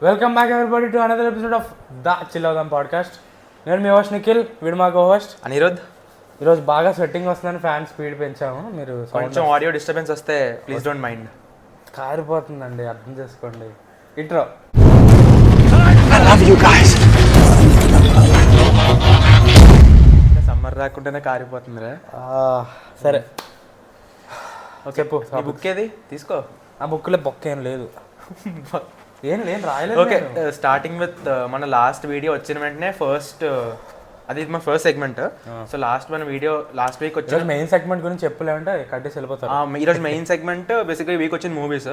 Welcome back everybody to another episode of the chill అవుదాం podcast. నేను మీ host Nikhil, వీడు మా హోస్ట్ అనిరుద్. ఈరోజు బాగా స్వెట్టింగ్ వస్తుందని ఫ్యాన్ స్పీడ్ పెంచాము. మీరు కొంచెం ఆడియో డిస్టర్బెన్స్ వస్తే ప్లీజ్ డోంట్ మైండ్. కారిపోతుందండి, అర్థం చేసుకోండి. ఇంట్రో. సమ్మర్ రాకుండానే కారిపోతుందిరా. సరే చెప్పు. బుక్ ఏది తీసుకో. ఆ బుక్లో బొక్క ఏం లేదు. ఏం రాయలేదు. ఓకే, స్టార్టింగ్ విత్ మన లాస్ట్ వీడియో వచ్చిన వెంటనే ఫస్ట్ అది మా first segment. So last week వచ్చిన మెయిన్ సెగ్మెంట్ గురించి చెప్పలేమంటే కట్టేసి వెళ్ళిపోతారు. ఈరోజు మెయిన్ సెగ్మెంట్ బేసిక్గా ఈ వీక్ వచ్చిన మూవీస్.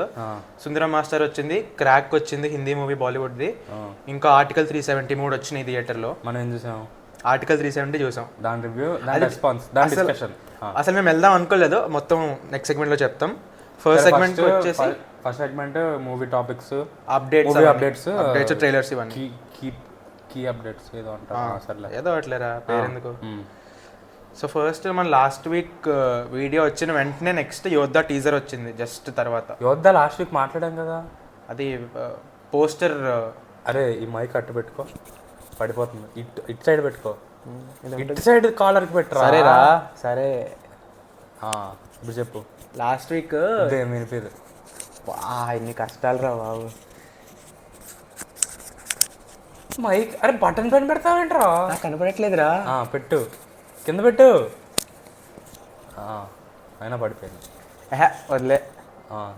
సుందరం మాస్టర్ వచ్చింది, క్రాక్ వచ్చింది హిందీ మూవీ బాలీవుడ్ది, ఇంకా ఆర్టికల్ 373 వచ్చినాయి థియేటర్లో. మనం ఏం చూసాం? ఆర్టికల్ 370 చూసాం. దాని రివ్యూ, దాని రెస్పాన్స్, దాని డిస్కషన్. అసలు మేము వెళ్దాం అనుకోలేదు, మొత్తం నెక్స్ట్ సెగ్మెంట్ లో చెప్తాం. ఫస్ట్ సెగ్మెంట్ వచ్చేసి first segment movie topics, updates trailers, ఇవన్నీ కీ అప్డేట్స్ ఏదో అంటారు. సర్లే, ఏదో అట్లేరా పేరెందుకు. సో ఫస్ట్ మన లాస్ట్ వీక్ వీడియో వచ్చిన వెంటనే నెక్స్ట్ యోద్ధా టీజర్ వచ్చింది. జస్ట్ తర్వాత యోద్ధా లాస్ట్ వీక్ మాట్లాడాం కదా, అది పోస్టర్. అరే ఈ మైక్ అట్టు పెట్టుకో, పడిపోతుంది. ఇటు సైడ్ పెట్టుకో, ఇటు సైడ్ కాలర్కి పెట్టరా. సరేరా, సరే ఇప్పుడు చెప్పు. లాస్ట్ వీక్ వినిపిదు. ఇన్ని కష్టాలు రా బాబు. మైక్ అరే బటన్ పైన పెడతావేంట్రా? నాకు కనపడట్లేదురా. పెట్టు, కింద పెట్టు. అయినా పడిపోయింది. వదిలే,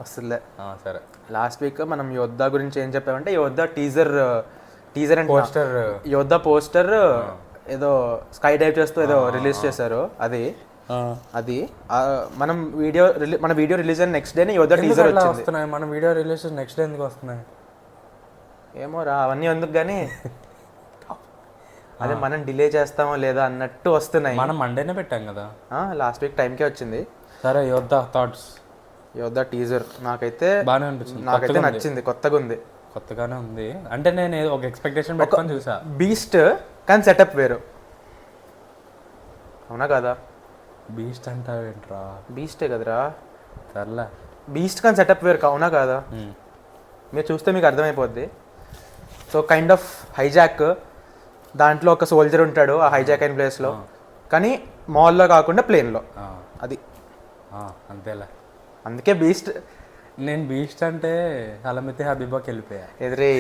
వస్తుందిలే. సరే, లాస్ట్ వీక్ మనం యోద్ధా గురించి ఏం చెప్పామంటే, యోద్ధా టీజర్ అండ్ పోస్టర్, యోద్ధా పోస్టర్ ఏదో స్కై డైవ్ చేస్తూ ఏదో రిలీజ్ చేశారు. అది మన వీడియో రిలీజ్ అయిన నెక్స్ట్ డే యోద్ధా టీజర్ వచ్చింది. మన వీడియో రిలీజ్ నెక్స్ట్ డే ఎందుకు వస్తున్నాయి ఏమో రా, అవన్నీ ఎందుకు కానీ అదే మనం డిలే చేస్తామో లేదా అన్నట్టు వస్తున్నాయి. మనం మండేనే పెట్టాం కదా, లాస్ట్ వీక్ టైంకే వచ్చింది. సరే, యోద్ధా థాట్స్. యోద్ధా టీజర్ నాకైతే బాగానే అనిపించింది, నాకైతే నచ్చింది. కొత్తగానే ఉంది. అంటే నేను ఒక ఎక్స్పెక్టేషన్ పెట్టుకొని చూసా. బీస్ట్ కానీ సెటప్ వేరు, అవునా కదా? బీస్ట్ అంటావేంట్రా? బీస్టే కదరా. సర్లే, బీస్ట్ కానీ సెటప్ వేరు, అవునా కాదా? మీరు చూస్తే మీకు అర్థమైపోద్ది. సో కైండ్ ఆఫ్ హైజాక్, దాంట్లో ఒక సోల్జర్ ఉంటాడు ఆ హైజాక్ అయిన ప్లేస్లో, కానీ మాల్లో కాకుండా ప్లేన్లో. అది అంతేలే. అందుకే బీస్ట్. నేను బీస్ట్ అంటే అలమితే హబీబాకి వెళ్ళిపోయా. ఎదురే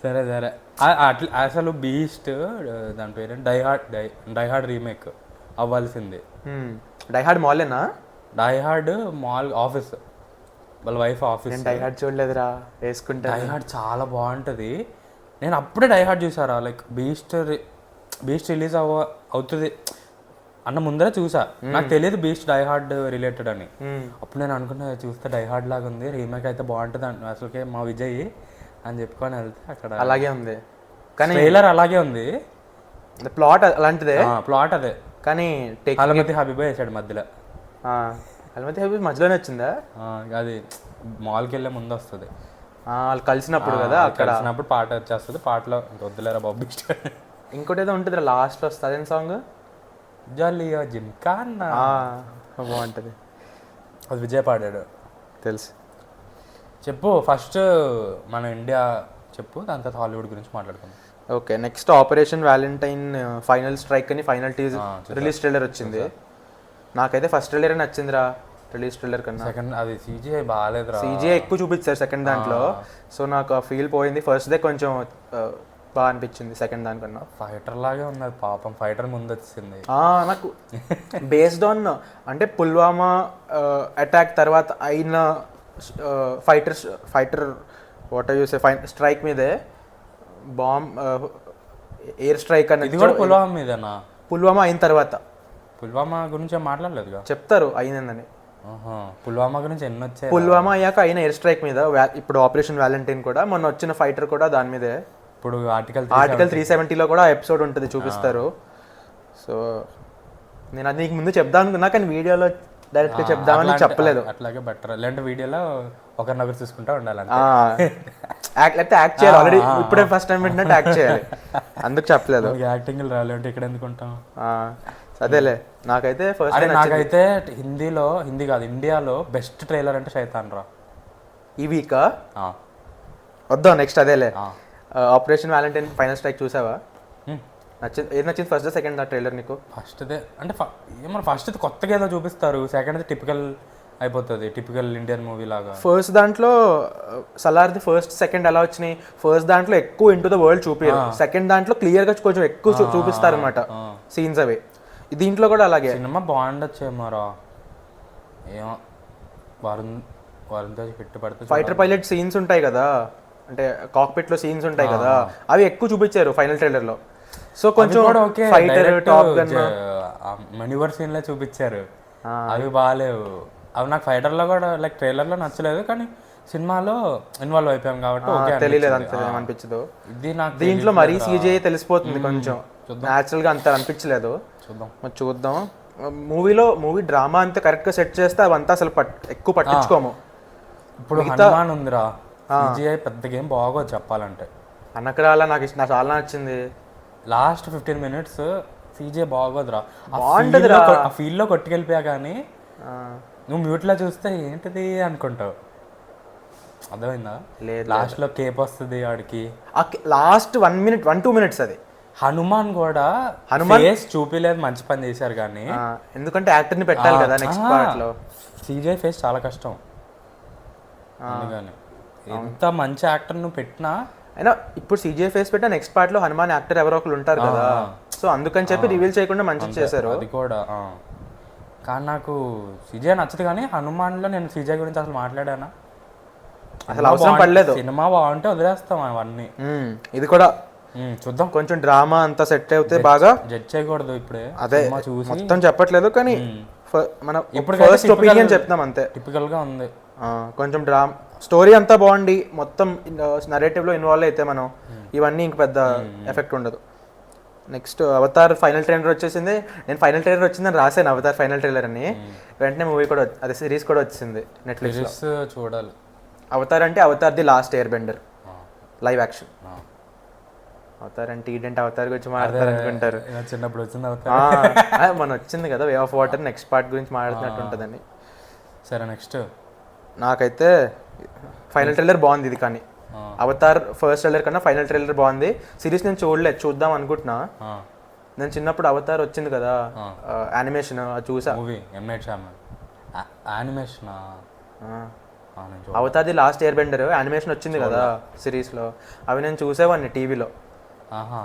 సరే అట్లా అసలు బీస్ట్ దాని పేరు డైహార్డ్ రీమేక్ అవ్వాల్సింది. డైహార్డ్ మాలేనా? డైహార్డ్ మాల్ ఆఫీస్, వాళ్ళ వైఫ్ ఆఫీస్. డైహార్డ్ చూడలేదురా, వేసుకుంటా. డైహార్డ్ చాలా బాగుంటుంది. నేను అప్పుడే డైహార్డ్ చూసారా, లైక్ బీస్ట్ రిలీజ్ అవుతుంది అన్న ముందరే చూసా. నాకు తెలియదు బీస్ట్ డైహార్డ్ రిలేటెడ్ అని. అప్పుడు నేను అనుకున్నా చూస్తే డైహార్డ్ లాగా ఉంది, రీమేక్ అయితే బాగుంటుంది అసలుకే మా విజయ్ అని చెప్పుకొని వెళ్తే అక్కడ అలాగే ఉంది, కానీ ట్రైలర్ అలాగే ఉంది, ప్లాట్ అలాంటిదే. ప్లాట్ అదే, కానీ అలమతి హబీబా వేసాడు మధ్యలో. అలమతి హబీబ్ మధ్యలోనే వచ్చిందా? అది మాల్కి వెళ్ళే ముందు వస్తుంది, వాళ్ళు కలిసినప్పుడు కదా, అక్కడ కలిసినప్పుడు పాట వచ్చేస్తుంది. పాటలో వద్దులేరా బాబు బీస్ట్. ఇంకోటి ఏదో ఉంటుంది లాస్ట్ లో వస్తుంది, అదేం సాంగ్? జాలియా జిమ్కానా, బాగుంటుంది. అది విజయ్ పాడాడు, తెలుసు. చెప్పు ఫస్ట్ మన ఇండియా చెప్పు, దాని తర్వాత హాలీవుడ్ గురించి మాట్లాడుకుందాం. Okay, next operation Valentine final strike అని ఫైనల్ రిలీజ్ ట్రైలర్ వచ్చింది. నాకైతే ఫస్ట్ ట్రైలర్ నచ్చిందిరా, రిలీజ్ ట్రైలర్ కన్నా. సెకండ్ అది CGI బాగాలేదురా, CGI ఎక్కువ చూపించారు సెకండ్ దాంట్లో. సో నాకు ఆ ఫీల్ పోయింది. ఫస్ట్ దే కొంచెం బాగా అనిపించింది, సెకండ్ దానికన్నా. ఫైటర్ లాగే ఉన్నది పాపం, ఫైటర్ ముందు వచ్చింది. నాకు బేస్డ్ ఆన్ అంటే పుల్వామా అటాక్ తర్వాత అయిన fighter what are you say strike మీదే బాంబ్ ఎయిర్ స్ట్రైక్ అనేది. ఇది కూడా పుల్వామా మీదేనా? పుల్వామా అయిన తర్వాత. పుల్వామా గురించి మాట్లాడలేదుగా, చెప్తారు అయిందని. పుల్వామా గురించి ఎన్ని వచ్చాయి? పుల్వామా అయ్యాక అయిన ఎయిర్ స్ట్రైక్ మీద ఇప్పుడు ఆపరేషన్ వ్యాలంటైన్ కూడా, మొన్న వచ్చిన ఫైటర్ కూడా దాని మీదే. ఇప్పుడు ఆర్టికల్ 370లో కూడా ఎపిసోడ్ ఉంటుంది, చూపిస్తారు. సో నేను అది నీకు ముందు చెప్దాం అనుకున్నా, కానీ వీడియోలో డైరెక్ట్గా చెప్దామని చెప్పలేదు. అట్లాగే బెటర్, లేదంటే వీడియోలో ఒకరినొకరు చూసుకుంటా ఉండాలి, లేకపోతే యాక్ట్ చేయాలి. ఆల్రెడీ ఇప్పుడే ఫస్ట్ టైం వింటున్నట్టు యాక్ట్ చేయాలి, అందుకు చెప్పలేదు. యాక్టింగ్ రాలేంటే ఇక్కడ ఎందుకు ఉంటాం. అదేలే, నాకైతే నాకైతే హిందీ కాదు ఇండియాలో బెస్ట్ ట్రైలర్ అంటే శైతాన్ రా. ఈ వీక్ వద్దాం నెక్స్ట్ అదేలే. ఆపరేషన్ వ్యాలంటైన్ ఫైనల్ స్ట్రైక్ చూసావా? నచ్చింది? ఏది నచ్చింది ఫస్ట్ సెకండ్ ఆ ట్రైలర్ నీకు? ఫస్ట్దే అంటే ఏమన్నా ఫస్ట్ కొత్తగా ఏదో చూపిస్తారు, సెకండ్ టిపికల్ అయిపోతుంది, టిపికల్ ఇండియన్ మూవీ లాగా. ఫస్ట్ దాంట్లో సలార్ది ఫస్ట్ సెకండ్ ఎలా వచ్చినాయి, ఫస్ట్ దాంట్లో ఎక్కువ ఇంటూ ద వరల్డ్ చూపించారు, సెకండ్ దాంట్లో క్లియర్గా కొంచెం ఎక్కువ చూపిస్తారు అనమాట సీన్స్ అవి. దీంట్లో కూడా అలాగే. సినిమా బాగుండొచ్చేమోరా, ఏమో వరుణ్ తేజ్ హిట్ పడితే. ఫైటర్ పైలట్ సీన్స్ ఉంటాయి కదా, అంటే కాక్పిట్ లో సీన్స్ ఉంటాయి కదా, అవి ఎక్కువ చూపించారు ఫైనల్ ట్రైలర్ లో. సో కొంచెం ఫైటర్ టాప్ గన్ మణివర్ సీన్ లో చూపించారు, అవి బాగాలేవు. అవి నాకు ఫైటర్ లో కూడా లైక్ ట్రైలర్ లో నచ్చలేదు, కానీ సినిమాలో ఇన్వాల్వ్ అయిపోయాం కాబట్టి తెలియలేదు అంత ఏమనిపించదు. ఇది నాకు దీంట్లో మరీ సీజీఐ తెలిసిపోతుంది కొంచెం, న్యాచురల్ గా అంత అనిపించలేదు. చూద్దాం. మూవీ డ్రామా అంతా కరెక్ట్ గా సెట్ చేస్తే అవంతా అసలు ఎక్కువ పట్టించుకోము. ఇప్పుడు హనుమాన్ ఉందిరా, సీజీఐ పెద్దగా ఏం బాగోదు చెప్పాలంటే. అనకరాల నాకు చాలా నచ్చింది. లాస్ట్ 15 minutes సీజీఐ బాగోదురా, బాగుంటదిరా. ఆ ఫీల్డ్ లో కొట్టుకెళ్ళిపోయా, కానీ నువ్వు మ్యూట్లో చూస్తే ఏంటిది అనుకుంటావు. అర్థమైందా? లేదు, లాస్ట్ లో కేప్ వస్తుంది ఆడికి, లాస్ట్ 1-2 minutes అది. హనుమాన్ కూడా చూపిలేదు, మంచి పని చేశారు, కానీ ఎందుకంటే యాక్టర్ ని పెట్టాలి కదా నెక్స్ట్ పార్ట్ లో. సీజీఐ ఫేస్ చాలా కష్టం, అందుకని ఎంత మంచి యాక్టర్ నువ్వు పెట్టినా. అయినా ఇప్పుడు సీజీఐ ఫేస్ పెట్టా నెక్స్ట్ పార్ట్ లో హనుమాన్ యాక్టర్ ఎవరో ఒకరు ఉంటారు కదా, సో అందుకని చెప్పి రివీల్ చేయకుండా మంచి చేశారు. అది కూడా. కానీ నాకు సీజీఐ నచ్చదు, కానీ హనుమాన్ లో నేను సీజీఐ గురించి అసలు మాట్లాడానా, అసలు అవసరం పడలేదు. సినిమా బాగుంటే వదిలేస్తాం అవన్నీ. ఇది కూడా చూద్దాం, కొంచెం డ్రామా అంతా సెట్ అయితే బాగా. జడ్జ్ చేయకూడదు ఇప్పుడే, అదే మొత్తం చెప్పట్లేదు, కానీ మనం ఇప్పుడు ఫస్ట్ ఒపీనియన్ చెప్తాం అంతే. టిపికల్ గా ఉంది. కొంచెం స్టోరీ అంతా బాగుండి మొత్తం నరేటివ్ లో ఇన్వాల్వ్ అయితే మనం ఇవన్నీ ఇంక పెద్ద ఎఫెక్ట్ ఉండదు. నెక్స్ట్ అవతార్ ఫైనల్ ట్రైలర్ వచ్చేసింది. నేను ఫైనల్ ట్రైలర్ వచ్చిందని రాశాను అవతార్ ఫైనల్ ట్రైలర్ అని, వెంటనే మూవీ కూడా అదే సిరీస్ కూడా వచ్చింది నెట్ఫ్లిక్స్ లో. చూడాలి. అవతార్ అంటే Avatar the last air Bender live action. Avatar అంటే ఏంటంటే అవతార్ గురించి మాట్లాడతారు అనుకుంటారు, చిన్నప్పుడు వచ్చింది అవతార్, మన వచ్చింది కదా way of water, next part గురించి మాట్లాడుతున్నట్టు ఉంటుందని. సరే నెక్స్ట్. నాకైతే ఫైనల్ ట్రైలర్ బాగుంది ఇది, కానీ అవతార్ ఫస్ట్ ట్రైలర్ కన్నా ఫైనల్ ట్రైలర్ బాగుంది. సిరీస్ నేను చూడలేదు, చూద్దాం అనుకుంటున్నా. నేను చిన్నప్పుడు అవతార్ వచ్చింది కదా యానిమేషన్, చూసా. Avatar the last air Bender animation వచ్చింది కదా సిరీస్ లో, అవి నేను చూసేవాడిని టీవీలో.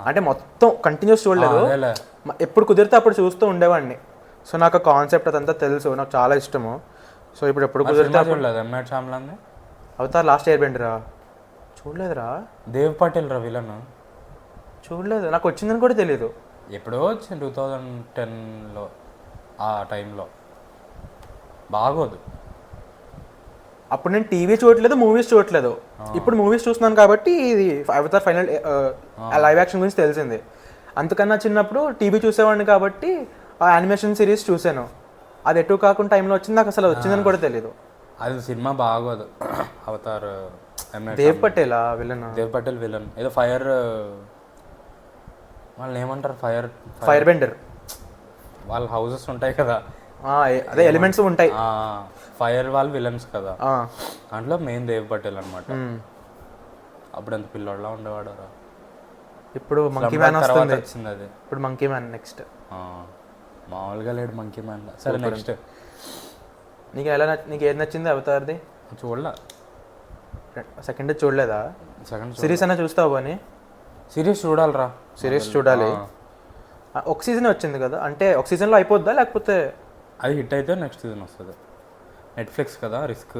అంటే మొత్తం కంటిన్యూస్ చూడలేదు, ఎప్పుడు కుదిరితే అప్పుడు చూస్తూ ఉండేవాడిని. సో నాకు ఆ కాన్సెప్ట్ అదంతా తెలుసు, నాకు చాలా ఇష్టము. సో ఇప్పుడు ఎప్పుడు కుదిరితే అవతార్ లాస్ట్ ఎయిర్ బెండరా చూడలేదురా. దేవ్ పటేల్ రా విలన్, చూడలేదు, నాకు వచ్చిందని కూడా తెలియదు. ఎప్పుడో వచ్చింది 2010లో, ఆ టైంలో. బాగోదు. అప్పుడు నేను టీవీ చూడట్లేదు, మూవీస్ చూడట్లేదు. ఇప్పుడు మూవీస్ చూస్తున్నాను కాబట్టి ఇది అవతార్ ఫైనల్ లైవ్ యాక్షన్ గురించి తెలిసింది. అంతకన్నా చిన్నప్పుడు టీవీ చూసేవాడిని కాబట్టి ఆ యానిమేషన్ సిరీస్ చూసాను. అది ఎటు కాకుండా టైంలో వచ్చింది, నాకు అసలు వచ్చిందని కూడా తెలియదు. అది సినిమా బాగోదు. Avatar Dev Patel villain, Dev Patel villain. ఏదో ఫైర్, వాళ్ళని ఏమంటారు, ఫైర్ బెండర్. వాళ్ళ హౌసెస్ ఉంటాయి కదా, అదే ఎలిమెంట్స్ ఉంటాయి, ఫైర్ వాళ్ళు విలన్స్ కదా. దాంట్లో మెయిన్ దేవ్ పటేల్ అనమాట. అప్పుడు ఎంత పిల్లోడ్లా ఉండేవాడు. ఇప్పుడు మంకీ మ్యాన్ వస్తుంది, వచ్చింది అది. ఇప్పుడు మంకీ మ్యాన్ నెక్స్ట్. మామూలుగా లేడు మంకీ మ్యాన్. సరే నెక్స్ట్. నీకు ఏది నచ్చింది అవతార్ది? చూడలే, సెకండ్ చూడలేదా? సెకండ్ సిరీస్ అయినా చూస్తావు అని? సిరీస్ చూడాలిరా, సిరీస్ చూడాలి. ఒక సీజన్ వచ్చింది కదా, అంటే ఒక సీజన్లో అయిపోద్దా లేకపోతే? అది హిట్ అయితే నెక్స్ట్ సీజన్ వస్తుంది. నెట్ఫ్లిక్స్ కదా, రిస్క్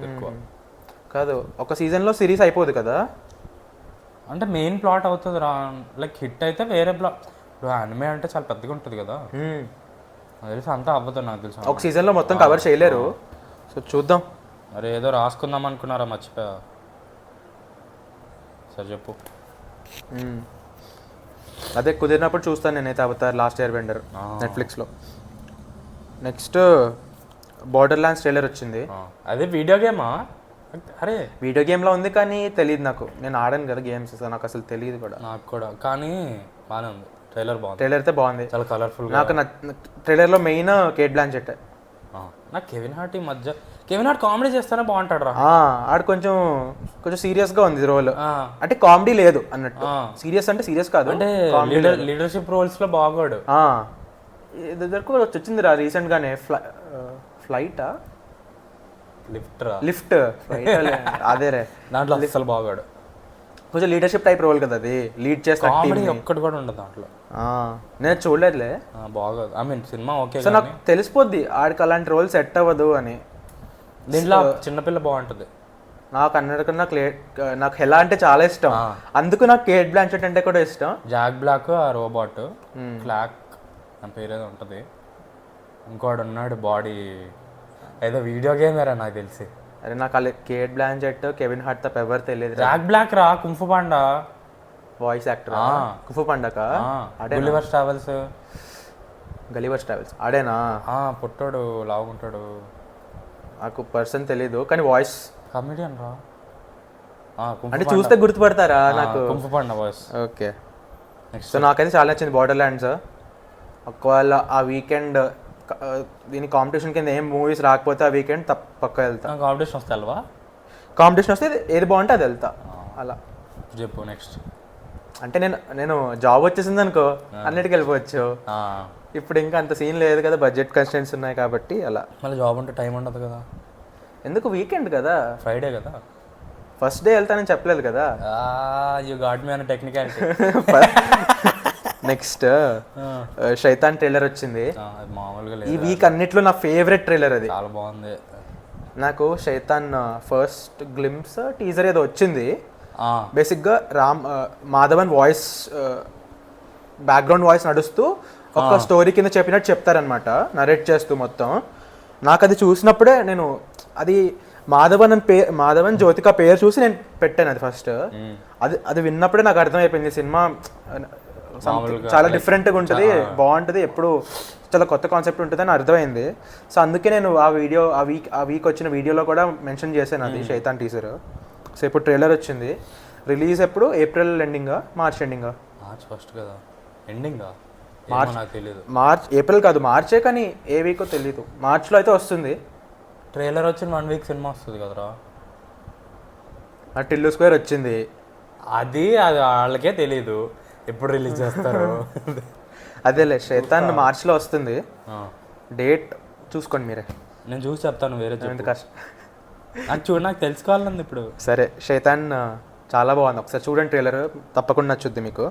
ఎక్కువ కాదు. ఒక సీజన్లో సిరీస్ అయిపోదు కదా, అంటే మెయిన్ ప్లాట్ అవుతుంది రా. లైక్ హిట్ అయితే వేరే ప్లాట్. ఇప్పుడు అనిమే అంటే చాలా పెద్దగా ఉంటుంది కదా, అది తెలిసి అంతా అవ్వదు నాకు తెలుసు. ఒక సీజన్లో మొత్తం కవర్ చేయలేరు. సో చూద్దాం. మరి ఏదో రాసుకుందాం అనుకున్నారా, మర్చిపోయా. సరే చెప్పు. అదే కుదిరినప్పుడు చూస్తాను నేనైతే అవతార్ లాస్ట్ ఎయిర్ బెండర్ నెట్ఫ్లిక్స్లో. నెక్స్ట్ బోర్డర్ ల్యాండ్స్ ట్రైలర్ వచ్చింది. అదే వీడియో గేమా? అరే వీడియో గేమ్లో ఉంది కానీ తెలియదు నాకు, నేను ఆడాను కదా గేమ్స్, నాకు అసలు తెలియదు కూడా. నాకు కూడా, కానీ బాగానే ఉంది. ట్రైలర్ బాగుంది, ట్రైలర్ అయితే బాగుంది, చాలా కలర్ఫుల్. నాకు ట్రైలర్లో మెయిన్ కేట్ బ్లాంచెట్. నాకు కెవిన్ హార్ట్ ఈ మధ్య కెవిన్ హార్ట్ కామెడీ చేస్తానే బాగుంటాడు రా. ఆడు కొంచెం కొంచెం సీరియస్ గా ఉంది రోల్, అంటే కామెడీ లేదు అన్నట్టు. సీరియస్ అంటే సీరియస్ కాదు, అంటే లీడర్షిప్ రోల్స్ లో బాగాడు. దగ్గరకు వచ్చింది రా రీసెంట్ గానే, ఫ్లైటా లిఫ్ట్ అదే రే, దాంట్లో అసలు బాగాడు. కొంచెం లీడర్షిప్ టైప్ రోల్ కదా అది, లీడ్ చేస్తా. కామెడీ ఒక్కటి కూడా ఉండదు దాంట్లో. నేను చూడలేదులే, బాగోదు. I mean cinema okay, so నాకు తెలిసిపోద్ది ఆడికి అలాంటి రోల్ సెట్ అవ్వదు అని. దీంట్లో చిన్నపిల్ల బాగుంటుంది. నాకు అన్నిటికన్నా నాకు హెలా అంటే చాలా ఇష్టం, అందుకు నాకు కేట్ బ్లాంచెట్ అంటే కూడా ఇష్టం. జాక్ బ్లాక్, ఆ రోబోట్ క్లాక్ నా పేరు ఏదో ఉంటుంది, ఇంకోడు ఉన్నాడు బాడీ ఏదో వీడియో గేమ్ ఏరా నాకు తెలిసి. అరే నాకు అలా కేట్ బ్లాంచెట్, కెవిన్ హార్ట్ తప్ప ఎవరు తెలియదు. జాక్ బ్లాక్ రా, కుంఫు పాండా వాయిస్ యాక్టర్, కుఫు పండక, గలివర్స్ ట్రావెల్స్ ఆడేనా? పుట్టాడు లావుంటాడు, నాకు పర్సన్ తెలీదు కానీ వాయిస్ కమెడియన్ రా. అంటే చూస్తే గుర్తుపడతారా నాకు? Kung fu panda voice. Okay, so నాకైతే చాలా నచ్చింది బార్డర్ ల్యాండ్స్. ఒకవేళ ఆ వీకెండ్ దీని కాంపిటీషన్ కింద ఏం మూవీస్ రాకపోతే ఆ వీకెండ్ తప్పక వెళ్తా. కాంపిటీషన్ వస్తే వెళ్వా? కాంపిటీషన్ వస్తే ఏది బాగుంటే అది వెళ్తా. అలా చెప్పు నెక్స్ట్. అంటే నేను జాబ్ వచ్చేసింది అనుకో అన్నిటికి వెళ్ళిపోవచ్చు. ఇప్పుడు ఇంకా అంత సీన్ లేదు కదా, బడ్జెట్ కన్స్టెంట్స్ ఉన్నాయి కాబట్టి అలా. మళ్ళీ జాబ్ ఉంటే టైం ఉండదు కదా. ఎందుకు, వీకెండ్ కదా, ఫ్రైడే కదా. ఫస్ట్ డే వెళ్తానని చెప్పలేదు కదా. You got me on technicality. Next Shaitaan trailer వచ్చింది. మామూలుగా ఈ వీక్ అన్నిట్లో నా ఫేవరెట్ ట్రైలర్ అది. చాలా బాగుంది. నాకు శైతాన్ ఫస్ట్ గ్లింప్స్ టీజర్ ఏదో వచ్చింది. బేసిక్గా మాధవన్ వాయిస్, బ్యాక్గ్రౌండ్ వాయిస్ నడుస్తూ ఒక స్టోరీ కింద చెప్పినట్టు చెప్తారనమాట, నరేట్ చేస్తూ మొత్తం. నాకు అది చూసినప్పుడే నేను అది మాధవన్ జ్యోతిక పేరు చూసి నేను పెట్టాను అది ఫస్ట్. అది విన్నప్పుడే నాకు అర్థమైపోయింది సినిమా చాలా డిఫరెంట్గా ఉంటుంది, బాగుంటుంది, ఎప్పుడు చాలా కొత్త కాన్సెప్ట్ ఉంటుంది అని అర్థమైంది. సో అందుకే నేను ఆ వీక్ వచ్చిన వీడియోలో కూడా మెన్షన్ చేశాను అది శైతాన్ టీజర్. సో ఇప్పుడు ట్రైలర్ వచ్చింది. రిలీజ్ ఎప్పుడు? ఏప్రిల్ ఎండింగా, మార్చ్ ఎండింగా? మార్చ్ ఫస్ట్ కదా, ఎండింగా మార్చ్ నాకు తెలియదు. మార్చ్, ఏప్రిల్ కాదు మార్చే, కానీ ఏ వీకో తెలీదు. మార్చ్లో అయితే వస్తుంది. ట్రైలర్ వచ్చిన 1 వీక్ సినిమా వస్తుంది కదరా. టిల్లు స్క్వేర్ వచ్చింది, అది వాళ్ళకే తెలీదు ఎప్పుడు రిలీజ్ చేస్తారు. అదేలే, శైతాన్ మార్చ్లో వస్తుంది. డేట్ చూసుకోండి మీరే, నేను చూసి చెప్తాను. వేరే కష్టం నాకు తెలుసుకోవాలండి ఇప్పుడు. సరే, శైతాన్ చాలా బాగుంది, ఒకసారి చూడండి ట్రైలర్, తప్పకుండా నచ్చుద్ది మీకు.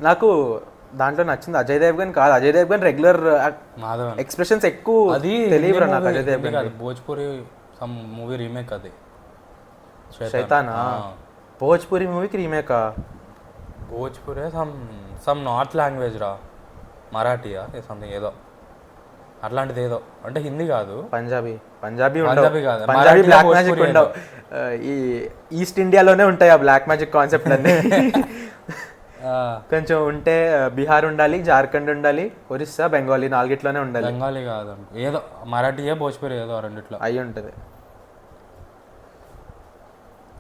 నాకు దాంట్లో నచ్చింది అజయ్ దేవ్గన్ కాదు, అజయ్ దేవ్గన్ రెగ్యులర్ ఎక్స్ప్రెషన్స్ ఎక్కువ అది తెలియదు నాకు. Ajay Devgan Bhojpuri some movie remake అది. శైతానా? భోజ్పురి మూవీకి రీమేకా? భోజ్పురి సమ్ నార్త్ లాంగ్వేజ్ రా, మరాఠీయా సంథింగ్ ఏదో అట్లాంటిది ఏదో, అంటే హిందీ కాదు, పంజాబీ కాదు, పంజాబీ బ్లాక్ మ్యాజిక్ ఉండవు. ఈ ఈస్ట్ ఇండియాలోనే ఉంటాయి ఆ బ్లాక్ మ్యాజిక్ కాన్సెప్ట్ అన్ని. కొంచెం ఉంటే బీహార్ ఉండాలి, జార్ఖండ్ ఉండాలి, ఒరిస్సా, బెంగాలీ, 4 ఉండాలి. బెంగాలీ కాదు ఏదో మరాఠీయే, భోజ్పురి ఏదో 2 అయి ఉంటుంది.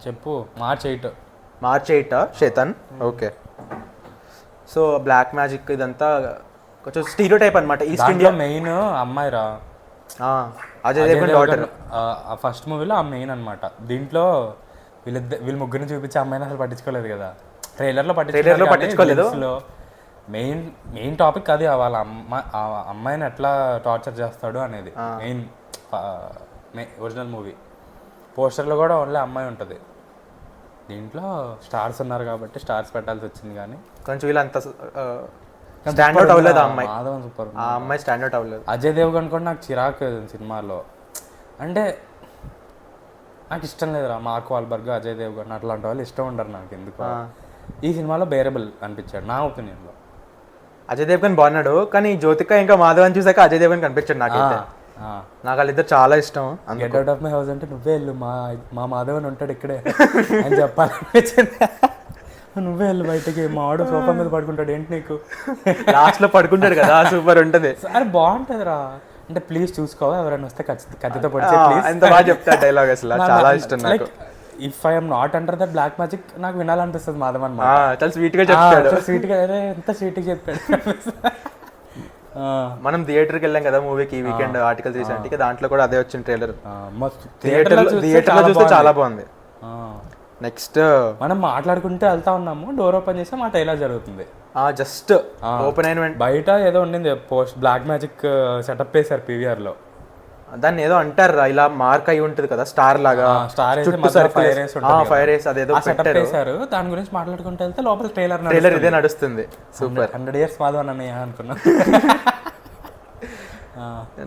చెప్పు. March 8 Shaitaan. Okay, so black magic ఇదంతా కొంచెం స్టీరియో టైప్ అనమాట. ఈస్ట్ ఇండియా మెయిన్ అమ్మాయి రా, అజయ్ దేవ్గన్ డాటర్. ఫస్ట్ మూవీలో ఆ మెయిన్ అనమాట. దీంట్లో వీళ్ళు ముగ్గురిని చూపించే అమ్మాయిని అసలు పట్టించుకోలేదు కదా, ట్రైలర్లో పట్టించుకోలేదు. మెయిన్ టాపిక్ అది, వాళ్ళ అమ్మాయిని ఎట్లా టార్చర్ చేస్తాడు అనేది మెయిన్ ఒరిజినల్ మూవీ. పోస్టర్లో కూడా ఓన్లీ అమ్మాయి ఉంటుంది. దీంట్లో స్టార్స్ ఉన్నారు కాబట్టి స్టార్స్ పెట్టాల్సి వచ్చింది, కానీ కొంచెం వీళ్ళంతా స్టాండౌట్ అవ్వలేదు. అమ్మాయి మాధవన్ సూపర్, ఆ అమ్మాయి స్టాండౌట్ అవ్వలేదు. అజయ్ దేవ్గన్ కూడా నాకు చిరాకు సినిమాలో, అంటే నాకు ఇష్టం లేదురా. మార్క్ వాల్బర్గ్, అజయ్ దేవ్గన్ అట్లాంటి వాళ్ళు ఇష్టం ఉండరు నాకు ఎందుకు. ఈ సినిమాలో బేరబుల్ అనిపించాడు నా ఒపీనియన్లో. అజయ్ దేవ్గన్ బాగున్నాడు, కానీ జ్యోతిక ఇంకా మాధవన్ చూసాక అజయ్ దేవ్గన్ కనిపించాడు నాకైతే. నాకు వాళ్ళిద్దరు చాలా ఇష్టం. Get out of my house అంటే నువ్వే వెళ్ళు, మా మాధవన్ ఉంటాడు ఇక్కడే అని చెప్పాలనిపించింది. నువ్వే వెళ్ళు బయటకి, మా వాడు సోఫా మీద పడుకుంటాడు ఏంటి నీకు, లాస్ట్ లో పడుకుంటాడు కదా, సూపర్ ఉంటుంది. సరే బాగుంటుంది రా, అంటే ప్లీజ్ చూసుకోవా, ఎవరైనా వస్తే కత్తితో పడితే ప్లీజ్. ఎంత బాగా చెప్తాడు డైలాగ్, అసలు చాలా ఇష్టం నాకు. If I'm not under that black magic నాకు వినాలనిపిస్తుంది మాధవన్. చాలా స్వీట్ గా చెప్తాడు, స్వీట్ గా ఎంత స్వీట్ గా చెప్పాడు. మనం థియేటర్కి వెళ్ళాం కదా మూవీకి ఈ వీకెండ్ ఆర్టికల్ 370కి, దాంట్లో కూడా అదే వచ్చిన ట్రైలర్. మస్తు థియేటర్లో చూస్తే చాలా బాగుంది. నెక్స్ట్ మనం మాట్లాడుకుంటే వెళ్తా ఉన్నాము, డోర్ ఓపెన్ చేస్తే మా ట్రైలర్ జరుగుతుంది. జస్ట్ ఓపెన్ అయిన బయట ఏదో ఉండింది పోస్ట్ బ్లాక్ మ్యాజిక్ సెటప్ వేశారు PVR లో. దాన్ని ఏదో అంటారు ఇలా మార్క్ అయి ఉంటుంది కదా స్టార్ లాగా, స్టార్ ఫైర్ రేస్ అదేదో సెటప్ వేశారు. దాని గురించి మాట్లాడుకుంటే వెళ్తే లోపల ట్రైలర్ ఇదే నడుస్తుంది. సూపర్. 100 years మాధవ్ అన్నయ్య అనుకున్నా.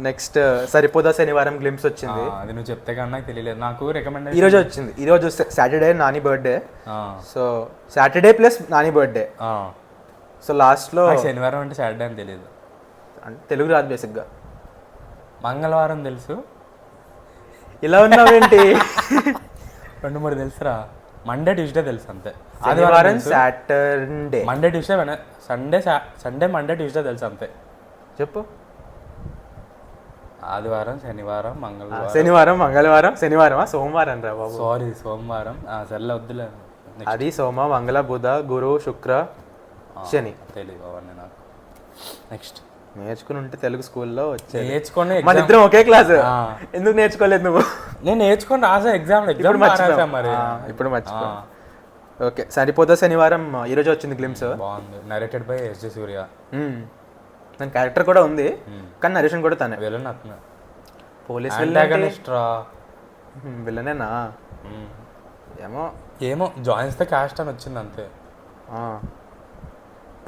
నెక్స్ట్ సరిపోదా శనివారం గ్లింప్స్ వచ్చింది. అది నువ్వు చెప్తే కానీ నాకు తెలియలేదు. నాకు రికమెండేషన్ ఈ రోజు వచ్చింది. ఈ రోజు Saturday Nani birthday, so Saturday plus Nani birthday. So last లో శనివారం అంటే సాటర్డే అని తెలియదు, తెలుగు రాదు బేసిక్ గా. మంగళవారం తెలుసు. ఇలా ఉన్నావేంటి? 2-3 తెలుసురా. మండే ట్యూస్డే తెలుసు అంతే. ఆదివారం Saturday, Monday Tuesday, Sunday Monday Tuesday తెలుసు అంతే. చెప్పు. ఆదివారం శనివారం మంగళవారం శనివారం సోమవారం రా బాబు. సారీ సోమవారం. సర్లే వద్దులే. అది సోమ మంగళ బుధ గురు శుక్ర శని. తెలియదు అవన్నీ నాకు. నెక్స్ట్ నేర్చుకుని ఉంటే తెలుగు స్కూల్లో వచ్చాయి. నేర్చుకొని మన ఇద్దరం ఒకే క్లాస్. ఎందుకు నేర్చుకోలేదు నువ్వు? నేను నేర్చుకొని రాసా ఎగ్జామ్ మరి. ఇప్పుడు మర్చిపో. ఓకే, సరిపోదా శనివారం ఈ రోజు వచ్చింది గ్లిమ్స్. బాగుంది. నరేటెడ్ బై SJ సూర్య. దాని క్యారెక్టర్ కూడా ఉంది, కానీ నరేషన్ కూడా తనే. విలన్ అతను. పోలీస్ విలనేనా? ఏమో జాయిన్స్ ద క్యాస్ట్ అని వచ్చింది అంతే.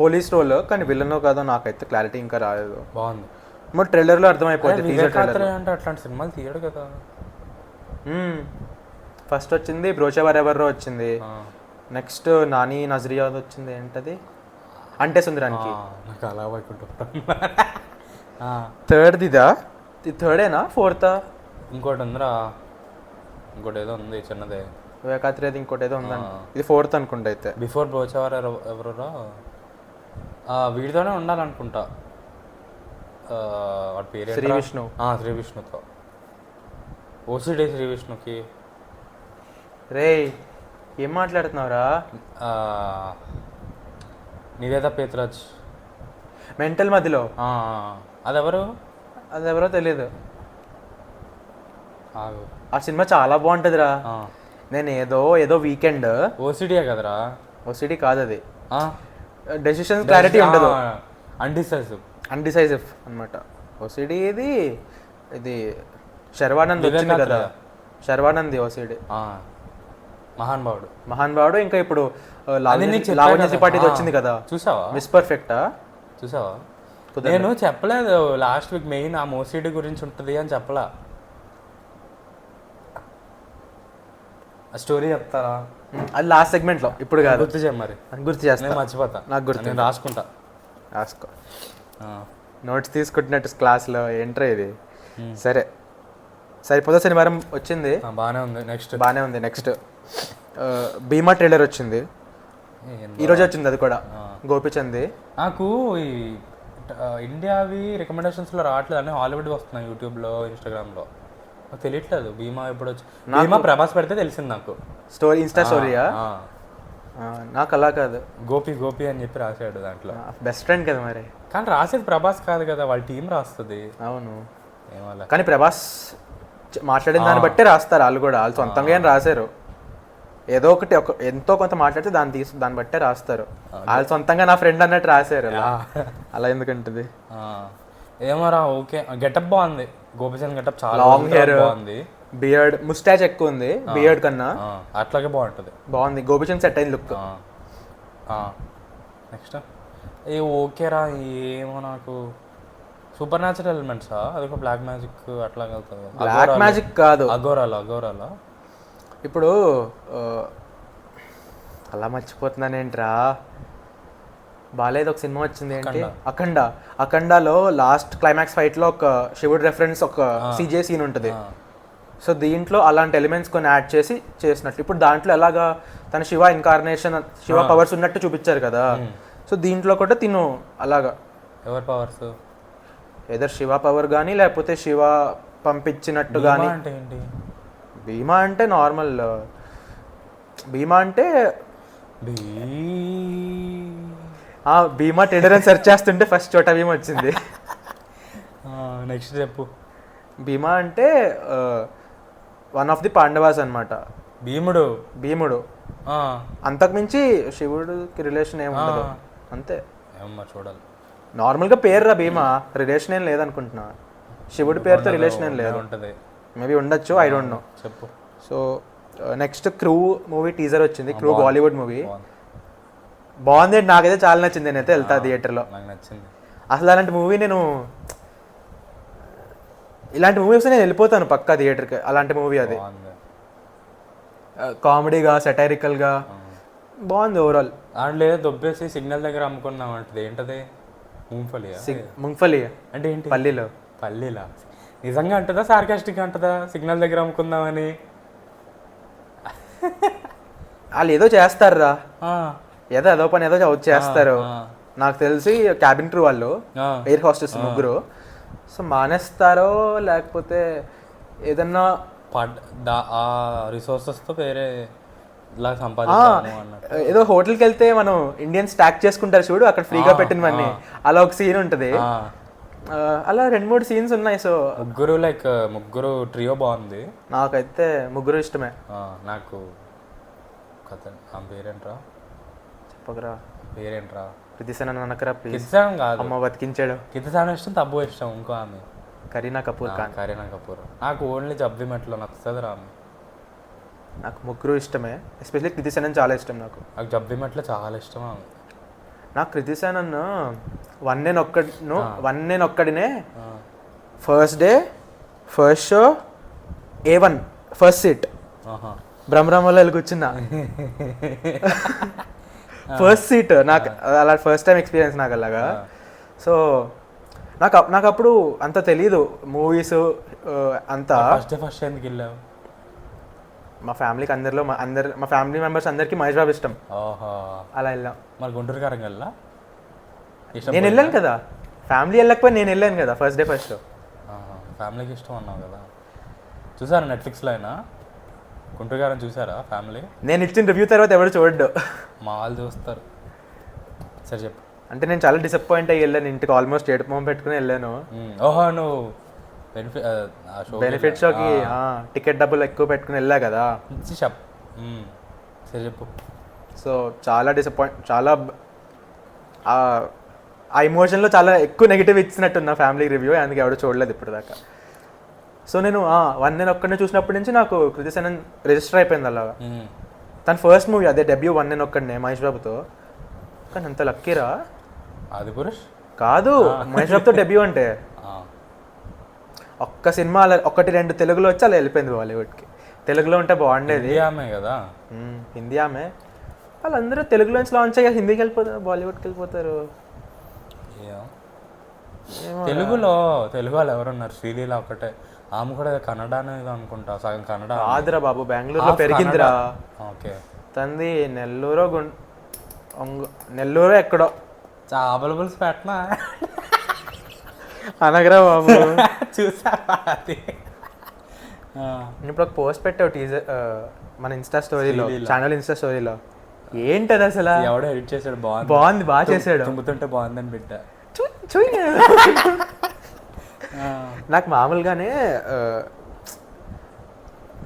పోలీస్ రోల్, కానీ విలన్ కాదో నాకైతే క్లారిటీ ఇంకా రాలేదు. బాగుంది. మరి ట్రైలర్లో అర్థమైపోతుంది. అంటే అట్లాంటి సినిమాలు తీయడు కదా. ఫస్ట్ వచ్చింది బ్రోచవర్ ఎవరో వచ్చింది. నెక్స్ట్ నాని నజరియా వచ్చింది. ఏంటది అంటే సుందరానికి. నాకు అలా థర్డ్ ఇదా? ఇది థర్డేనా ఫోర్తా? ఇంకోటి ఉందిరా, ఇంకోటి ఏదో ఉంది చిన్నదే. వేకాత్రేది ఇంకోటి ఏదో ఉందండి. ఇది ఫోర్త్ అనుకుంటా. అయితే బిఫోర్ బ్రోచవర్ ఎవరురా వీడితోనే ఉండాలనుకుంటా. వాడి పేరు శ్రీ విష్ణు. శ్రీ విష్ణుతో. ఓసిడి శ్రీ విష్ణుకి. రే ఏం మాట్లాడుతున్నావురా? నివేద పేత్రాజ్. మెంటల్ మధ్యలో అదెవరో తెలీదు. ఆ సినిమా చాలా బాగుంటుందిరా. నేను ఏదో వీకెండ్. ఓసిడియే కదరా? ఓసిడి కాదు అది. డెసిషన్ క్లారిటీ ఉండదు, అన్డిసైజివ్ అనమాట. ఓసిడి ఇది శర్వానంద్ వచ్చింది కదా, శర్వానంద్ ఓసిడి. మహానుభావుడు. ఇంకా ఇప్పుడు లావణ్య త్రిపాఠిది వచ్చింది కదా, చూసావా? మిస్ పర్ఫెక్టా చూసావా? నేను చెప్పలేదు లాస్ట్ వీక్ మెయిన్ ఆ ఓసిడి గురించి ఉంటుంది అని చెప్పలా. స్టోరీ చెప్తారా? అది లాస్ట్ సెగ్మెంట్ లో, ఇప్పుడు కాదు. గుర్తు చేయ మరి. గుర్తు చేస్తా, మర్చిపోతా. నాకు గుర్తు, నేను రాసుకుంటా. రాసుకో. నోట్స్ తీసుకుంటున్నట్టు క్లాస్లో. ఏంట్రా ఇది? సరే, సరిపోదా శనివారం వచ్చింది. బాగానే ఉంది. నెక్స్ట్ భీమా ట్రైలర్ వచ్చింది. ఈరోజు వచ్చింది అది కూడా, గోపిచంద్. నాకు ఈ ఇండియావి రికమెండేషన్స్లో రావట్లేదు అని హాలీవుడ్ వస్తున్నాయి యూట్యూబ్లో, ఇన్స్టాగ్రామ్లో. నాకు తెలియట్లేదు భీమా ఎప్పుడు వచ్చి. భీమా ప్రభాస్ పెడితే తెలిసింది నాకు. స్టోరీ, ఇన్స్టా స్టోరీయా? నాకు అలా కాదు, గోపి అని చెప్పి రాశాడు దాంట్లో. బెస్ట్ ఫ్రెండ్ కదా మరి. కానీ రాసేది ప్రభాస్ కాదు కదా, వాళ్ళ టీం రాస్తుంది. అవును, కానీ ప్రభాస్ మాట్లాడిన దాన్ని బట్టే రాస్తారు వాళ్ళు కూడా. వాళ్ళు సొంతంగా ఏం రాశారు, ఏదో ఒకటి ఎంతో కొంత మాట్లాడితే దాన్ని బట్టే రాస్తారు. వాళ్ళు సొంతంగా నా ఫ్రెండ్ అన్నట్టు రాశారు. అలా ఎందుకంటుంది? ఏమోరా. ఓకే, గెటప్ బాగుంది. గోపిచంద్ గెటప్ చాలా లాంగ్ హెయిర్ బాగుంది. బియర్డ్, ముస్టాచ్ ఎక్కువ ఉంది బియర్డ్ కన్నా. అట్లాగే బాగుంది. గోపిచంద్ సెట్ అయింది లుక్. నెక్స్ట్ ఓకేరా. ఏమో నాకు సూపర్ న్యాచురల్ ఎలిమెంట్సా? అదొక బ్లాక్ మ్యాజిక్ అట్లా వెళ్తుంది. బ్లాక్ మ్యాజిక్ కాదు, అఘోరాలా. ఇప్పుడు అలా మర్చిపోతున్నానేంట్రా, బాలేదు. ఒక సినిమా వచ్చింది ఏంటి, అఖండాలో లాస్ట్ క్లైమాక్స్ ఫైట్ లో ఒక శివుడు రెఫరెన్స్, ఒక CGI సీన్ ఉంటుంది. సో దీంట్లో అలాంటి ఎలిమెంట్స్ కొన్ని యాడ్ చేసినట్లు. ఇప్పుడు దాంట్లో ఎలాగా తన శివ ఇన్కార్నేషన్, శివ పవర్స్ ఉన్నట్టు చూపించారు కదా. సో దీంట్లో కూడా తిను అలాగా. ఎవరి పవర్స్? ఏదర్ శివ పవర్ కానీ లేకపోతే శివ పంపించినట్టు కానీ. భీమా అంటే నార్మల్. భీమా అంటే భీమా ట్రైలర్ అని సెర్చ్ చేస్తుంటే ఫస్ట్ చోటా భీమా వచ్చింది. నెక్స్ట్ చెప్పు. భీమా అంటే వన్ ఆఫ్ ది పాండవాస్ అనమాట. భీముడు. భీముడు ఆ, అంతకుమించి శివుడికి రిలేషన్ ఏమి ఉండదు, అంతే. ఏమమ్మా చూడాలి. నార్మల్గా పేరు రా భీమా, రిలేషన్ ఏం లేదనుకుంటున్నా. శివుడి పేరుతో రిలేషన్ ఏం లేదు, ఉంటుంది. మేబీ ఉండొచ్చు, ఐ డోంట్ నో. చెప్పు. So next crew movie teaser వచ్చింది. క్రూ బాలీవుడ్ మూవీ బాగుంది. బాగుంది, నాకైతే చాలా నచ్చింది. నేనైతే వెళ్తా థియేటర్లో. నాకు నచ్చింది అసలు అలాంటి మూవీ ఇలాంటి మూవీస్ నేను వెళ్ళిపోతాను పక్కా థియేటర్కి. అలాంటి మూవీ అది, బాగుంది. కామెడీగా సెటైరికల్గా బాగుంది ఓవరాల్. దాంట్లో ఏదో దొబ్బేసి సిగ్నల్ దగ్గర అమ్ముకున్నాం అంటది, ఏంటది? ముంఫలియా? ముంగ్ఫలి అంటే ఏంటి? పల్లీలో. పల్లీలా? నిజంగా అంటదా సార్కాస్టిక్ అంటదా సిగ్నల్ దగ్గర అమ్ముకుందామని? వాళ్ళు ఏదో చేస్తారా, ఆ, ఏదో అదో పని ఏదో చేస్తారు. నాకు తెలిసి క్యాబిన్ క్రూ వాళ్ళు, ఆ, ఎయిర్ హోస్టెస్ ముగ్గురు. సో మానేస్తారో లేకపోతే ఏదన్నా ఆ రిసోర్సెస్తో వేరే ఇలా సంపాదించాము అన్నట్టు. ఏదో హోటల్కి వెళ్తే మనం ఇండియన్ స్టాక్ చేసుకుంటారు చూడు, అక్కడ ఫ్రీగా పెట్టినవన్నీ, అలా ఒక సీన్ ఉంటుంది. అలా 2-3 సీన్స్ ఉన్నాయి. సో ముగ్గురు ట్రియో బాగుంది. నాకైతే ముగ్గురు ఇష్టమే. నాకు కథ పేరేంట్రా, చెప్పకరా పేరేంట్రా? కృతిసేన అనకరా ప్లీజ్. కిత్సాన్ కాదు, అమ్మ బతికించాడు. కిత్సాన్ ఇష్టం, తబ్బు ఇష్టం. ఇంకో ఆమె కరీనా కపూర్ ఖాన్. కరీనా కపూర్. నాకు ఓన్లీ జబ్బి మెట్లో నచ్చుతుంది రామె. నాకు ముగ్గురు ఇష్టమే, ఎస్పెషల్లీ కృతిసేనన్ చాలా ఇష్టం. నాకు జబ్బి మెట్లో చాలా ఇష్టం ఆమె. నాకు కృతిసేనన్ వన్ నేను ఒక్కడినే first day first show A1 first seat బ్రహ్మరామలో వెళ్ళి కూర్చున్నా. ఫస్ట్ సీట్ నాకు అలా ఫస్ట్ టైం ఎక్స్పీరియన్స్ నాకు అలాగా. సో నాకు అప్పుడు అంత తెలీదు మూవీస్ అంతా. ఫస్ట్ ఎందుకు వెళ్ళావు? మా ఫ్యామిలీకి మా ఫ్యామిలీ మెంబర్స్ అందరికి మహేష్ బాబు ఇష్టం, అలా వెళ్ళాం. మరి గుంటూరు కారం వెళ్ళా? నేను వెళ్ళాను కదా, ఫ్యామిలీ వెళ్ళకపోయి నేను వెళ్ళాను కదా ఫస్ట్ డే ఫస్ట్ షో. ఫ్యామిలీకి ఇష్టం అన్నావు కదా, చూసారా నెట్ఫ్లిక్స్లో అయినా గుంటూరు కారం చూసారా ఫ్యామిలీ? నేను ఇచ్చిన రివ్యూ తర్వాత ఎవరు చూడడు, మా వాళ్ళు చూస్తారు. సరే చెప్పు. అంటే నేను చాలా డిసప్పాయింట్ అయ్యి వెళ్ళాను ఇంటికి, ఆల్మోస్ట్ ఏడుపు మొహం పెట్టుకుని వెళ్ళాను. ఓహో, నువ్వు బెనిఫిట్ షోకి టికెట్ డబ్బులు ఎక్కువ పెట్టుకుని వెళ్ళా కదా. సరే చెప్పు. సో చాలా చాలా ఆ ఎమోషన్లో చాలా ఎక్కువ నెగిటివ్ ఇచ్చినట్టున్నా ఫ్యామిలీ రివ్యూ, అందుకే ఎవడో చూడలేదు ఇప్పుడు దాకా. సో నేను నేను ఒక్కడిని చూసినప్పటి నుంచి నాకు కృతిసేనన్ రిజిస్టర్ అయిపోయింది అలాగా. తన ఫస్ట్ మూవీ అదే డెబ్యూ నేను ఒక్కడినే మహేష్ బాబుతో. కానీ అంత లక్కీరా ఆదిపురుష్ కాదు, మహేష్ బాబుతో డెబ్యూ అంటే ఒక్క సినిమా అలా 1-2 తెలుగులో వచ్చి అలా వెళ్ళిపోయింది బాలీవుడ్కి. తెలుగులో ఉంటే బాగుండేది కదా. హిందీ ఆమె, వాళ్ళందరూ తెలుగులోంచి లాంచ్ అయ్యా హిందీకి వెళ్ళిపోతారు, బాలీవుడ్కి వెళ్ళిపోతారు. తెలుగు వాళ్ళు ఎవరున్నారు? శ్రీలీల ఒకటే, ఆమె కూడా కన్నడ అనేది అనుకుంటా, సగం కన్నడ. ఆంధ్ర బాబు, బెంగళూరులో పెరిగిందిరా. ఓకే, తంది నెల్లూరు ఎక్కడో. చేపల పులుసు పెట్టనా అనగరా బాబు. చూసా ఇప్పుడు ఒక పోస్ట్ పెట్టావు టీజర్ మన ఇన్స్టా స్టోరీలో, ఛానల్ ఇన్స్టా స్టోరీలో. ఏంటది అసలు? ఎవడో ఎడిట్ చేశాడు, బాగుంది, బాగా చేశాడు. తుమ్ముతుంటే బాగుందని పెట్టా. నాకు మామూలుగానే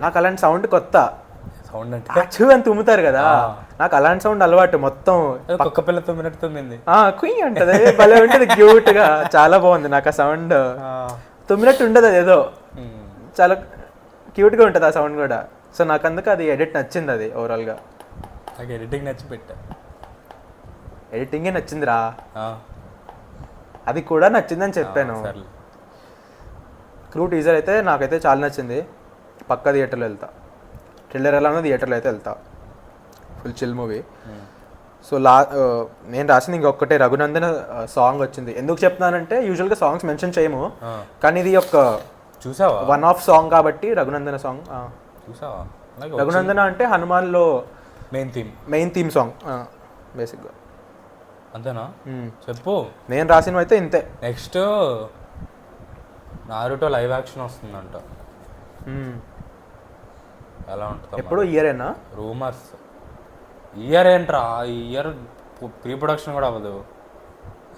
నాకు అలాంటి సౌండ్ కొత్త. సౌండ్ అంటే చూ అని తుమ్ముతారు కదా, నాకు అలాంటి సౌండ్ అలవాటు. మొత్తం కుక్క పిల్ల తుమ్మినట్టు తుమ్మింది, కుయ్ అంటది, భలే ఉంటుంది, క్యూట్ గా, చాలా బాగుంది. నాకు ఆ సౌండ్ తుమ్మినట్టు ఉండదు, అది ఏదో చాలా క్యూట్ గా ఉంటుంది ఆ సౌండ్ కూడా. సో నాకు అందుకు అది ఎడిట్ నచ్చింది, అది ఓవరాల్ గా. నాకు ఎడిటింగ్ నచ్చి పెట్టా. ఎడిటింగే నచ్చిందిరా, అది కూడా నచ్చిందని చెప్పాను. క్రూ టీజర్ అయితే నాకైతే చాలా నచ్చింది, పక్కా థియేటర్లో వెళ్తా. ట్రిల్లర్ ఎలా ఉన్నది థియేటర్లో అయితే వెళ్తా, ఫుల్ చిల్ మూవీ. సో నేను రాసింది ఇంకొకటే, రఘునందన్ సాంగ్ వచ్చింది. ఎందుకు చెప్తున్నానంటే యూజువల్గా సాంగ్స్ మెన్షన్ చేయము, కానీ ఇది ఒక చూసావా వన్ ఆఫ్ సాంగ్ కాబట్టి రఘునందన సాంగ్. చూసావా? రఘునందన అంటే హనుమాన్లో మెయిన్ థీమ్ సాంగ్ బేసిక్గా. అంతేనా? చెప్పు. నేను రాసినవి అయితే ఇంతే. నెక్స్ట్ నారుటో లైవ్ యాక్షన్ వస్తుందంట, ఎలా ఉంటుంది? ఎప్పుడు ఇయరేనా? రూమర్స్. ఇయర్ ఏంట్రా, ఈ ఇయర్ ప్రీ ప్రొడక్షన్ కూడా అవ్వదు,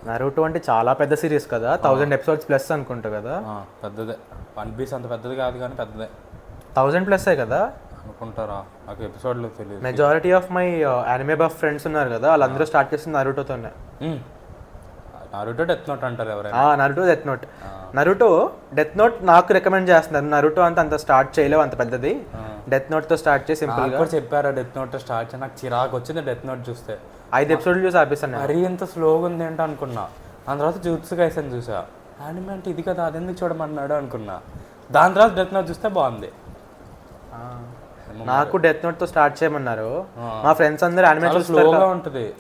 నరుటో అంటే చాలా పెద్ద సిరీస్ కదా, 1000 ఎపిసోడ్స్ ప్లస్ అనుకుంటా కదా. పెద్దదే. వన్ పీస్ అంత పెద్దది కాదు కానీ పెద్దదే. 1000 ప్లస్ కదా అనుకుంటారా, నాకు ఎపిసోడ్లు తెలియదు. Majority of my anime buff friends ఉన్నారు కదా, వాళ్ళందరూ స్టార్ట్ చేసింది నరుటోతోనే. నరుటో డెత్ నోట్ అంటారు ఎవరైనా. Naruto death note. Naruto death note నాకు రికమెండ్ చేస్తున్నారు. నరుటో అంత స్టార్ట్ చేయలేవు, అంత పెద్దది. డెత్ నోట్ తో స్టార్ట్ చేసి సింపుల్ గా చెప్పారా డెత్ నోట్ తో స్టార్ట్ చేసి. నాకు చిరాకు వచ్చింది డెత్ నోట్ చూస్తే. 5 ఎపిసోడ్లు చూసి ఆపేసాను. మరీ ఎంత స్లోగా ఉంది ఏంటో అనుకున్నా. దాని తర్వాత జూత్సు కైసెన్ చూసా. యానిమే అంటే ఇది కదా, అదెందుకు చూడమన్నాడు అనుకున్నా. దాని తర్వాత డెత్ నోట్ చూస్తే బాగుంది. నాకు డెత్ నోట్ తో స్టార్ట్ చేయమన్నారు. మా ఫ్రెండ్స్ అందరూ యానిమే చూస్తారు.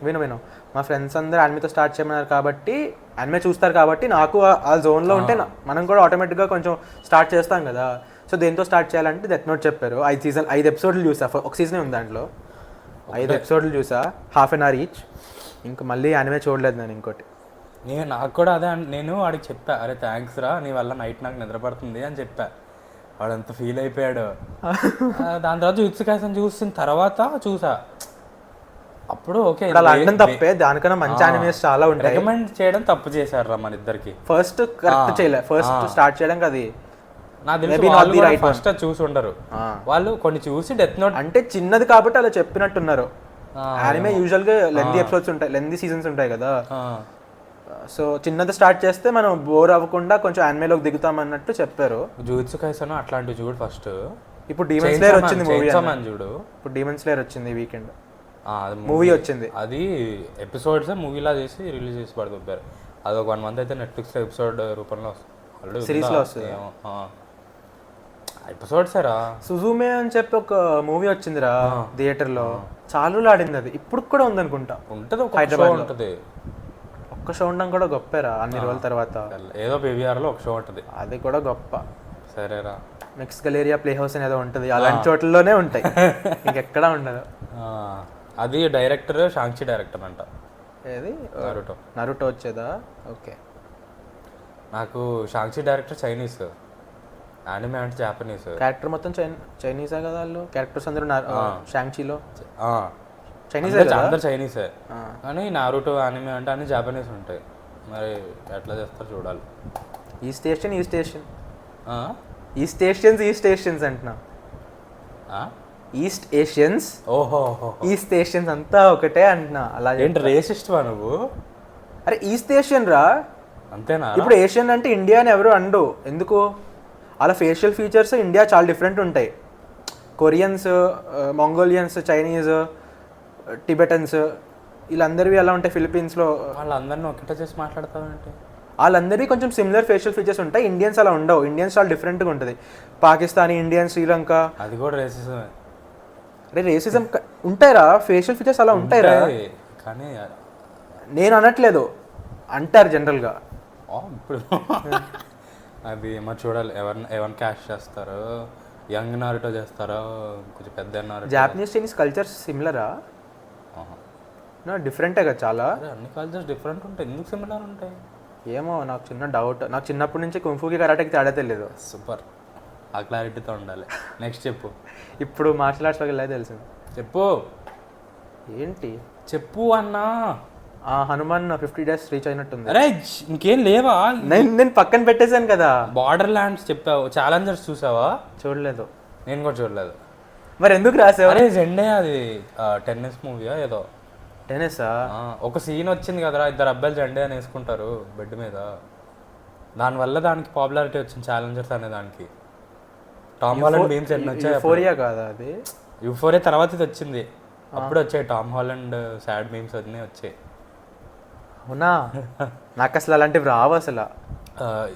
విను మా ఫ్రెండ్స్ అందరూ యానిమేతో స్టార్ట్ చేయమన్నారు కాబట్టి, యానిమే చూస్తారు కాబట్టి, నాకు ఆ జోన్లో ఉంటే మనం కూడా ఆటోమేటిక్గా కొంచెం స్టార్ట్ చేస్తాం కదా. సో దేంతో స్టార్ట్ చేయాలంటే డెత్ నోట్ చెప్పారు. 5 ఎపిసోడ్లు చూసా. ఒక సీజనే ఉంది దాంట్లో. 5 ఎపిసోడ్లు చూసా, ½ an hour ఈచ్. ఇంకా మళ్ళీ యానిమే చూడలేదు నేను ఇంకోటి. నాకు కూడా అదే. నేను వాడికి చెప్పా, అరే థ్యాంక్స్ రా, నీ వల్ల నైట్ నాకు నిద్ర పడుతుంది అని చెప్పా. వాడంత ఫీల్ అయిపోయాడు. దాని తర్వాత జూత్సు కైసెన్ చూసిన తర్వాత చూసా. అప్పుడు ఓకే, అలా అనడం తప్పే, దానికన్నా మంచి యానిమేస్ చాలా ఉంటాయి. రికమెండ్ చేయడం తప్పు చేశారు రా మన ఇద్దరికి. ఫస్ట్ కరెక్ట్ చేయలే, ఫస్ట్ స్టార్ట్ చేయడం అది నాకు తెలిసి ఫస్ట్ చూసి ఉండరు వాళ్ళు. కొన్ని చూసి డెత్ నోట్ అంటే చిన్నది కాబట్టి అలా చెప్పినట్టున్నారు. యానిమే యూజువల్ గా లెంతీ ఎపిసోడ్స్ ఉంటాయి, లెంతీ సీజన్స్ ఉంటాయి కదా. సో చిన్నది స్టార్ట్ చేస్తే మనం బోర్ అవ్వకుండా కొంచెం యానిమేలోకి దిగుతాం అన్నట్టు చెప్పారు. జూత్సు కైసెన్ అట్లాంటివి చూడు ఫస్ట్. ఇప్పుడు డీమన్ స్లేయర్ వచ్చింది మూవీ చూడు. ఇప్పుడు డీమన్ స్లేయర్ వచ్చింది వీకెండ్ మూవీ వచ్చింది. అది ఎపిసోడ్స్ మూవీలా చేసి రిలీజ్ చేసి పడుతుంటారు. అది ఒక 1 month అయితే నెట్ఫ్లిక్స్ ఎపిసోడ్ రూపంలో సిరీస్ లో వస్తుంది. ఎపిసోడ్స్ రా. సుజుమే అని చెప్పి ఒక మూవీ వచ్చిందిరా థియేటర్ లో, చాలా ఆడింది. అది ఇప్పుడు కూడా ఉందనుకుంటా. ఉంటుంది, హైదరాబాద్ ఉంటుంది. ఒక్క షో ఉండడం కూడా గొప్పరా అన్ని రోజుల తర్వాత. ఏదో పీవీఆర్ లో ఒక షో ఉంటుంది, అది కూడా గొప్ప. సరేరా. నెక్స్ట్ గలేరియా ప్లే హౌస్ అనేది ఉంటుంది, అలాంటి చోట్లలోనే ఉంటాయి, ఇంకెక్కడా ఉండదు. అది డైరెక్టర్ షాంగ్చి డైరెక్టర్ అంట. ఏది నరుటో వచ్చేదా? ఓకే. నాకు షాంగ్చి డైరెక్టర్ చైనీస్, యానిమే అంటే జాపనీస్. క్యారెక్టర్ మొత్తం చైనీసే కదా వాళ్ళు, క్యారెక్టర్స్ అందరూ షాంగ్చిలో చైనీసే, అందరు చైనీసే. కానీ నారుటో యానిమే అంటే అన్ని జాపనీస్ ఉంటాయి. మరి ఎట్లా చేస్తారు చూడాలి. ఈ స్టేషన్స్ అంటున్నా. ఈస్ట్ ఏషియన్స్, ఈస్ట్ ఏషియన్స్ అంతా ఒకటే అంటున్నా. అలా ఏంటి రేసిస్ట్ వా నువ్వు? అరే ఈస్ట్ ఏషియన్ రా, అంతేనా? ఇప్పుడు ఏషియన్ అంటే ఇండియా అని ఎవరు అండు. ఎందుకు? అలా ఫేషియల్ ఫీచర్స్ ఇండియా చాలా డిఫరెంట్ ఉంటాయి. కొరియన్స్, మంగోలియన్స్, చైనీస్, టిబెటన్స్, వీళ్ళందరివి ఎలా ఉంటాయి ఫిలిపీన్స్లో. వాళ్ళందరినీ ఒకటే చేసి మాట్లాడతావంటే వాళ్ళందరివి కొంచెం సిమిలర్ ఫేషియల్ ఫీచర్స్ ఉంటాయి. ఇండియన్స్ అలా ఉండవు. ఇండియన్స్ చాలా డిఫరెంట్గా ఉంటుంది. పాకిస్తానీ, ఇండియన్, శ్రీలంక, అది కూడా రేసిజమే. అరే రేసిజం ఉంటాయిరా, ఫేషియల్ ఫీచర్స్ అలా ఉంటాయిరా. కానీ నేను అనట్లేదు, అంటారు జనరల్గా. ఇప్పుడు అది ఏమో చూడాలి, ఎవరిని క్యాష్ చేస్తారో. యంగ్ నారుటో చేస్తారో, కొంచెం పెద్ద నారుటో. జాపనీస్ చైనీస్ కల్చర్స్ సిమిలరా? డిఫరెంటే కదా చాలా. అన్ని కల్చర్స్ డిఫరెంట్ ఉంటాయి, ఎందుకు సిమిలర్ ఉంటాయి ఏమో, నాకు చిన్న డౌట్. నాకు చిన్నప్పటి నుంచి కుంఫుకి కరాటేకి తేడా తెలియదు. సూపర్, ఆ క్లారిటీతో ఉండాలి. నెక్స్ట్ చెప్పు. ఇప్పుడు మార్షల్ ఆర్ట్స్లోకి వెళ్ళే తెలిసింది. చెప్పు. ఏంటి చెప్పు అన్నా. హనుమాన్ 50 days రీచ్ అయినట్టుంది. అరే ఇంకేం లేవా? నేను పక్కన పెట్టేశాను కదా. బార్డర్ ల్యాండ్స్ చెప్పావు, ఛాలెంజర్స్ చూసావా? చూడలేదు. నేను కూడా చూడలేదు. మరి ఎందుకు రాసావు? అరే జెండే అది టెన్నిస్ మూవీయా ఏదో. టెన్నిసా? ఒక సీన్ వచ్చింది కదరా, 2 అబ్బాయిలు జెండే అని వేసుకుంటారు బెడ్ మీద. దానివల్ల దానికి పాపులారిటీ వచ్చింది, ఛాలెంజర్స్ అనే దానికి. టామ్ హాలండ్ మీమ్స్ ఎన్ని వచ్చాయి? యూఫోరియా కాదా అది? యూఫోరియా తర్వాత ఇది వచ్చింది. అప్పుడు వచ్చాయి టామ్ హాలండ్ సాడ్ మీమ్స్ అన్నీ వచ్చాయి. అవునా? నాకు అసలు అలాంటివి రావు అసలు.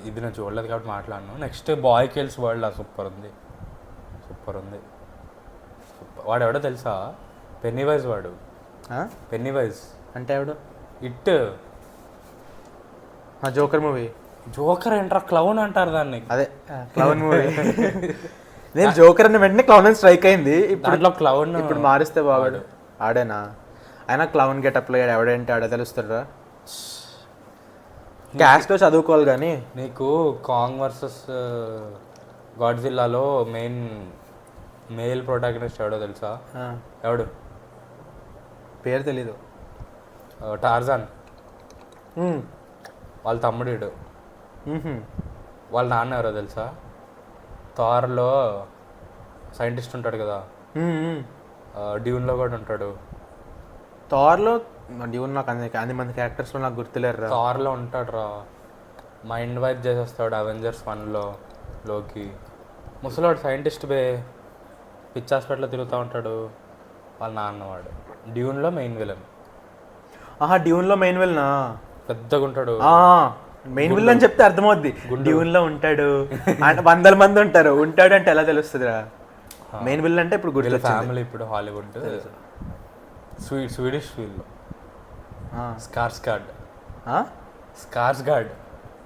ఇది నేను చూడలేదు కాబట్టి మాట్లాడను. Next Boy Kills World, super ఉంది. వాడు ఎవడో తెలుసా? పెన్నీవైజ్. వాడు పెన్నీవైజ్ అంటే ఎవడు? It Joker movie. జోకర్ ఏంట్రా, క్లౌన్ అంటారు దాన్ని. అదే క్లౌన్ మూవీ. నేను జోకర్ అన్న వెంటనే క్లౌన్ అని స్ట్రైక్ అయింది. ఇప్పుడు క్లౌన్ ఇప్పుడు మారిస్తే బాగాడు. ఆడేనా? అయినా క్లౌన్ గెటప్లో ఎవడేంటి ఆడే తెలుస్తారా? క్యాస్ట్లో చదువుకోవాలి. కానీ నీకు కాంగ్ వర్సెస్ గాడ్జిల్లాలో మేల్ ప్రొటాగనిస్ట్ ఎవడో తెలుసా? ఎవడు? పేరు తెలీదు. టార్జాన్. వాళ్ళ తమ్ముడు వాళ్ళ నాన్న ఎవరో తెలుసా? థార్లో సైంటిస్ట్ ఉంటాడు కదా, డ్యూన్లో కూడా ఉంటాడు. థార్లో డ్యూన్ నాకు అన్ని మంది క్యారెక్టర్స్లో నాకు గుర్తులేరు. థార్లో ఉంటాడు రా, మైండ్ వైప్ చేసేస్తాడు అవెంజర్స్ 1లో లోకి. ముసలాడు సైంటిస్ట్ బే, పిచ్ హాస్పిటల్లో తిరుగుతూ ఉంటాడు. వాళ్ళ నాన్నవాడు డ్యూన్లో మెయిన్ విలన్. డ్యూన్లో మెయిన్ విలనా? పెద్దగా ఉంటాడు. మెయిన్ విలన్ అని చెప్తే అర్థమవుద్ది. డ్యూన్లో ఉంటాడు, 100 మంది ఉంటాడు అంటే ఎలా తెలుస్తుందిరా? మెయిన్ విలన్ అంటే ఇప్పుడు గుర్తు ఫ్యామిలీ ఇప్పుడు హాలీవుడ్ స్వీడిష్ ఫీల్డ్లో స్కార్స్గార్డ్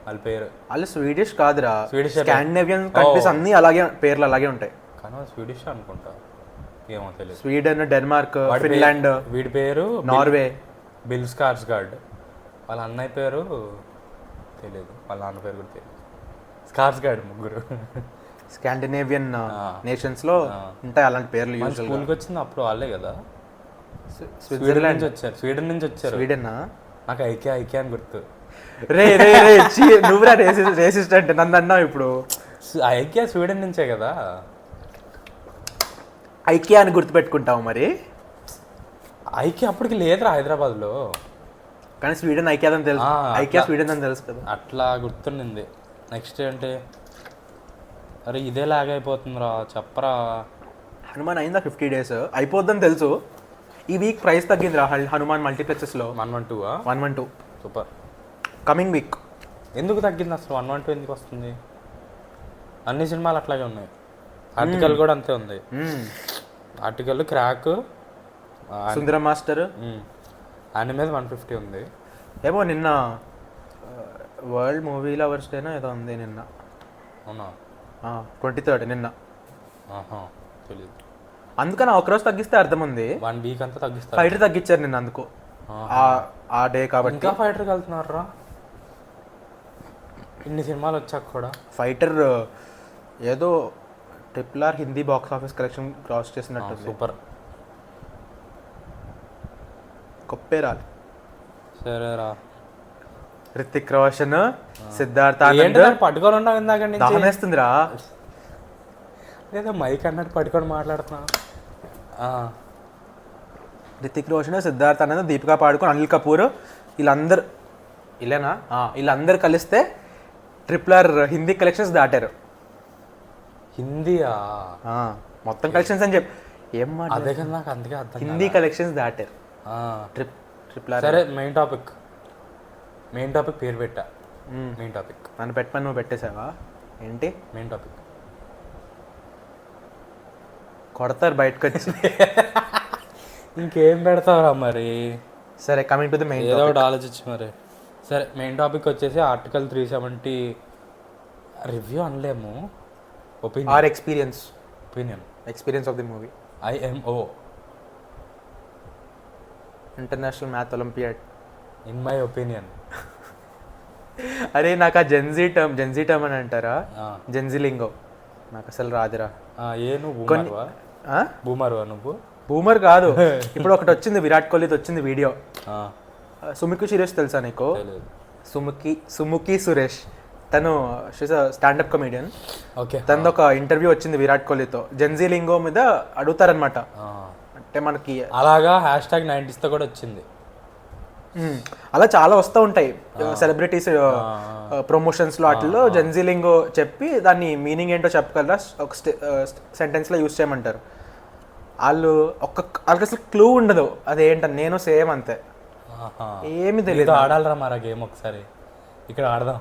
వాళ్ళ పేరు. వాళ్ళు స్వీడిష్ కాదురా, స్వీడిష్ స్కాండినేవియన్ కంట్రీస్ అన్ని అలాగే పేర్లు అలాగే ఉంటాయి. కానీ స్వీడిష్ అనుకుంటా, ఏమో తెలియదు. Sweden, Denmark, Finland. వీడి పేరు నార్వే, బిల్ స్కార్స్గార్డ్. వాళ్ళ అన్నయ్య పేరు తెలియదు, వాళ్ళ నాన్న పేరు కూడా తెలియదు. స్కార్స్గార్డ్ ముగ్గురు స్కాండినేవియన్ నేషన్స్ లో ఉంటాయి అలాంటి పేర్లు. స్కూల్కి వచ్చింది అప్పుడు వాళ్ళే కదా, స్వీడన్ నుంచి వచ్చారు. స్వీడన్ నాకు ఐకే అని గుర్తు. రే నువ్వురా రేసిస్ట్ అంటే నన్ను అన్నావు ఇప్పుడు. ఐకే స్వీడన్ నుంచే కదా. ఐకియా అని గుర్తుపెట్టుకుంటావు మరి? ఐకే అప్పటికి లేదురా హైదరాబాద్లో, కానీ స్వీడన్ ఐకియా అని తెలుసు. ఐకియా స్వీడన్ అని తెలుసు కదా, అట్లా గుర్తుండింది. నెక్స్ట్ అంటే అరే ఇదే లాగ్ అయిపోతుందిరా చెప్పరా. హనుమాన్ అయిందా 50 days? అయిపోద్దని తెలుసు. ఈ వీక్ ప్రైస్ తగ్గిందిరా హనుమాన్ మల్టీప్లెక్సెస్లో. 112 సూపర్. కమింగ్ వీక్ ఎందుకు తగ్గింది అసలు? 112 ఎందుకు వస్తుంది? అన్ని సినిమాలు అట్లాగే ఉన్నాయి. ఆర్టికల్ కూడా అంతే ఉంది. ఆర్టికల్, క్రాక్, సుందరం మాస్టర్, యానిమే 150 ఉంది. ఏమో నిన్న వరల్డ్ మూవీ లవర్స్ డేనా ఏదో ఉంది నిన్న. అవునా? 23rd నిన్న. తెలియదు. అందుకని ఒకరోజు తగ్గిస్తే అర్థం ఉంది. 1 వీక్ అంతా తగ్గిస్తారు. ఫైటర్ తగ్గించారు నిన్న అందుకు, ఆ డే కాబట్టి. ఇంకా ఫైటర్కి వెళ్తున్నారా ఇన్ని సినిమాలు వచ్చాక కూడా? ఫైటర్ ఏదో RRR Hindi box office collection cross చేసినట్టు. సూపర్. కొప్పేరాలి. సరేరా. రితిక్ రోషన్, సిద్ధార్థ్ ఆనంద్ పట్టుకొని ఉన్నావు ఇందాక నుంచి. దాహమేస్తుందిరా. లేదా మైక్ అన్నట్టు పట్టుకొని మాట్లాడుతున్నా. రితిక్ రోషన్, సిద్ధార్థ్ ఆనంద్, దీపికా పాడుకొని, అనిల్ కపూర్ వీళ్ళందరూ వీళ్ళందరూ కలిస్తే RRR హిందీ కలెక్షన్స్ దాటారు. హిందీయా? మొత్తం కలెక్షన్స్ అని చెప్పి ఏం అదే కదా నాకు అందుకే అర్థం. హిందీ కలెక్షన్స్ దాటారు. RRR. సరే మెయిన్ టాపిక్ పేరు పెట్టా. మెయిన్ టాపిక్ నన్ను పెట్టమని నువ్వు పెట్టేసావా ఏంటి? మెయిన్ టాపిక్ కొడతారు బయటకు వచ్చి. ఇంకేం పెడతావురా మరి? సరే కమింగ్ టు ది మెయిన్, ఏదో ఒకటి ఆలోచించి మరి. సరే మెయిన్ టాపిక్ వచ్చేసి ఆర్టికల్ 370 రివ్యూ అనలేము, or experience of the movie. IMO international math olympiad. In my opinion. అరే నాకు ఆ జెన్జీ టర్మ్ అని అంటారా, జెన్జీ లింగో నాకు అసలు రాదురా. నువ్వు నువ్వు బూమర్ కాదు. ఇప్పుడు ఒకటి వచ్చింది, విరాట్ కోహ్లీది వచ్చింది వీడియో. సుముఖి సురేష్ తెలుసా నీకు? సుముఖి సురేష్, తను స్టాండప్ కమెడియన్. తనది ఒక ఇంటర్వ్యూ వచ్చింది విరాట్ కోహ్లీతో. జెన్జీ లింగో మీద అడుగుతారనమాట. అంటే మనకి అలాగా #90s తో కూడా వచ్చింది. అలా చాలా వస్తూ ఉంటాయి సెలబ్రిటీస్ ప్రమోషన్స్లో. వాటిల్లో జెన్జీ లింగో చెప్పి దాన్ని మీనింగ్ ఏంటో చెప్పగలరా ఒక సెంటెన్స్లో యూజ్ చేయమంటారు. వాళ్ళకి అసలు క్లూ ఉండదు అదేంటని. నేను సేమ్ అంతే, ఏమి తెలియదు. ఆడాలరా మరి గేమ్ ఒకసారి, ఇక్కడ ఆడదాం.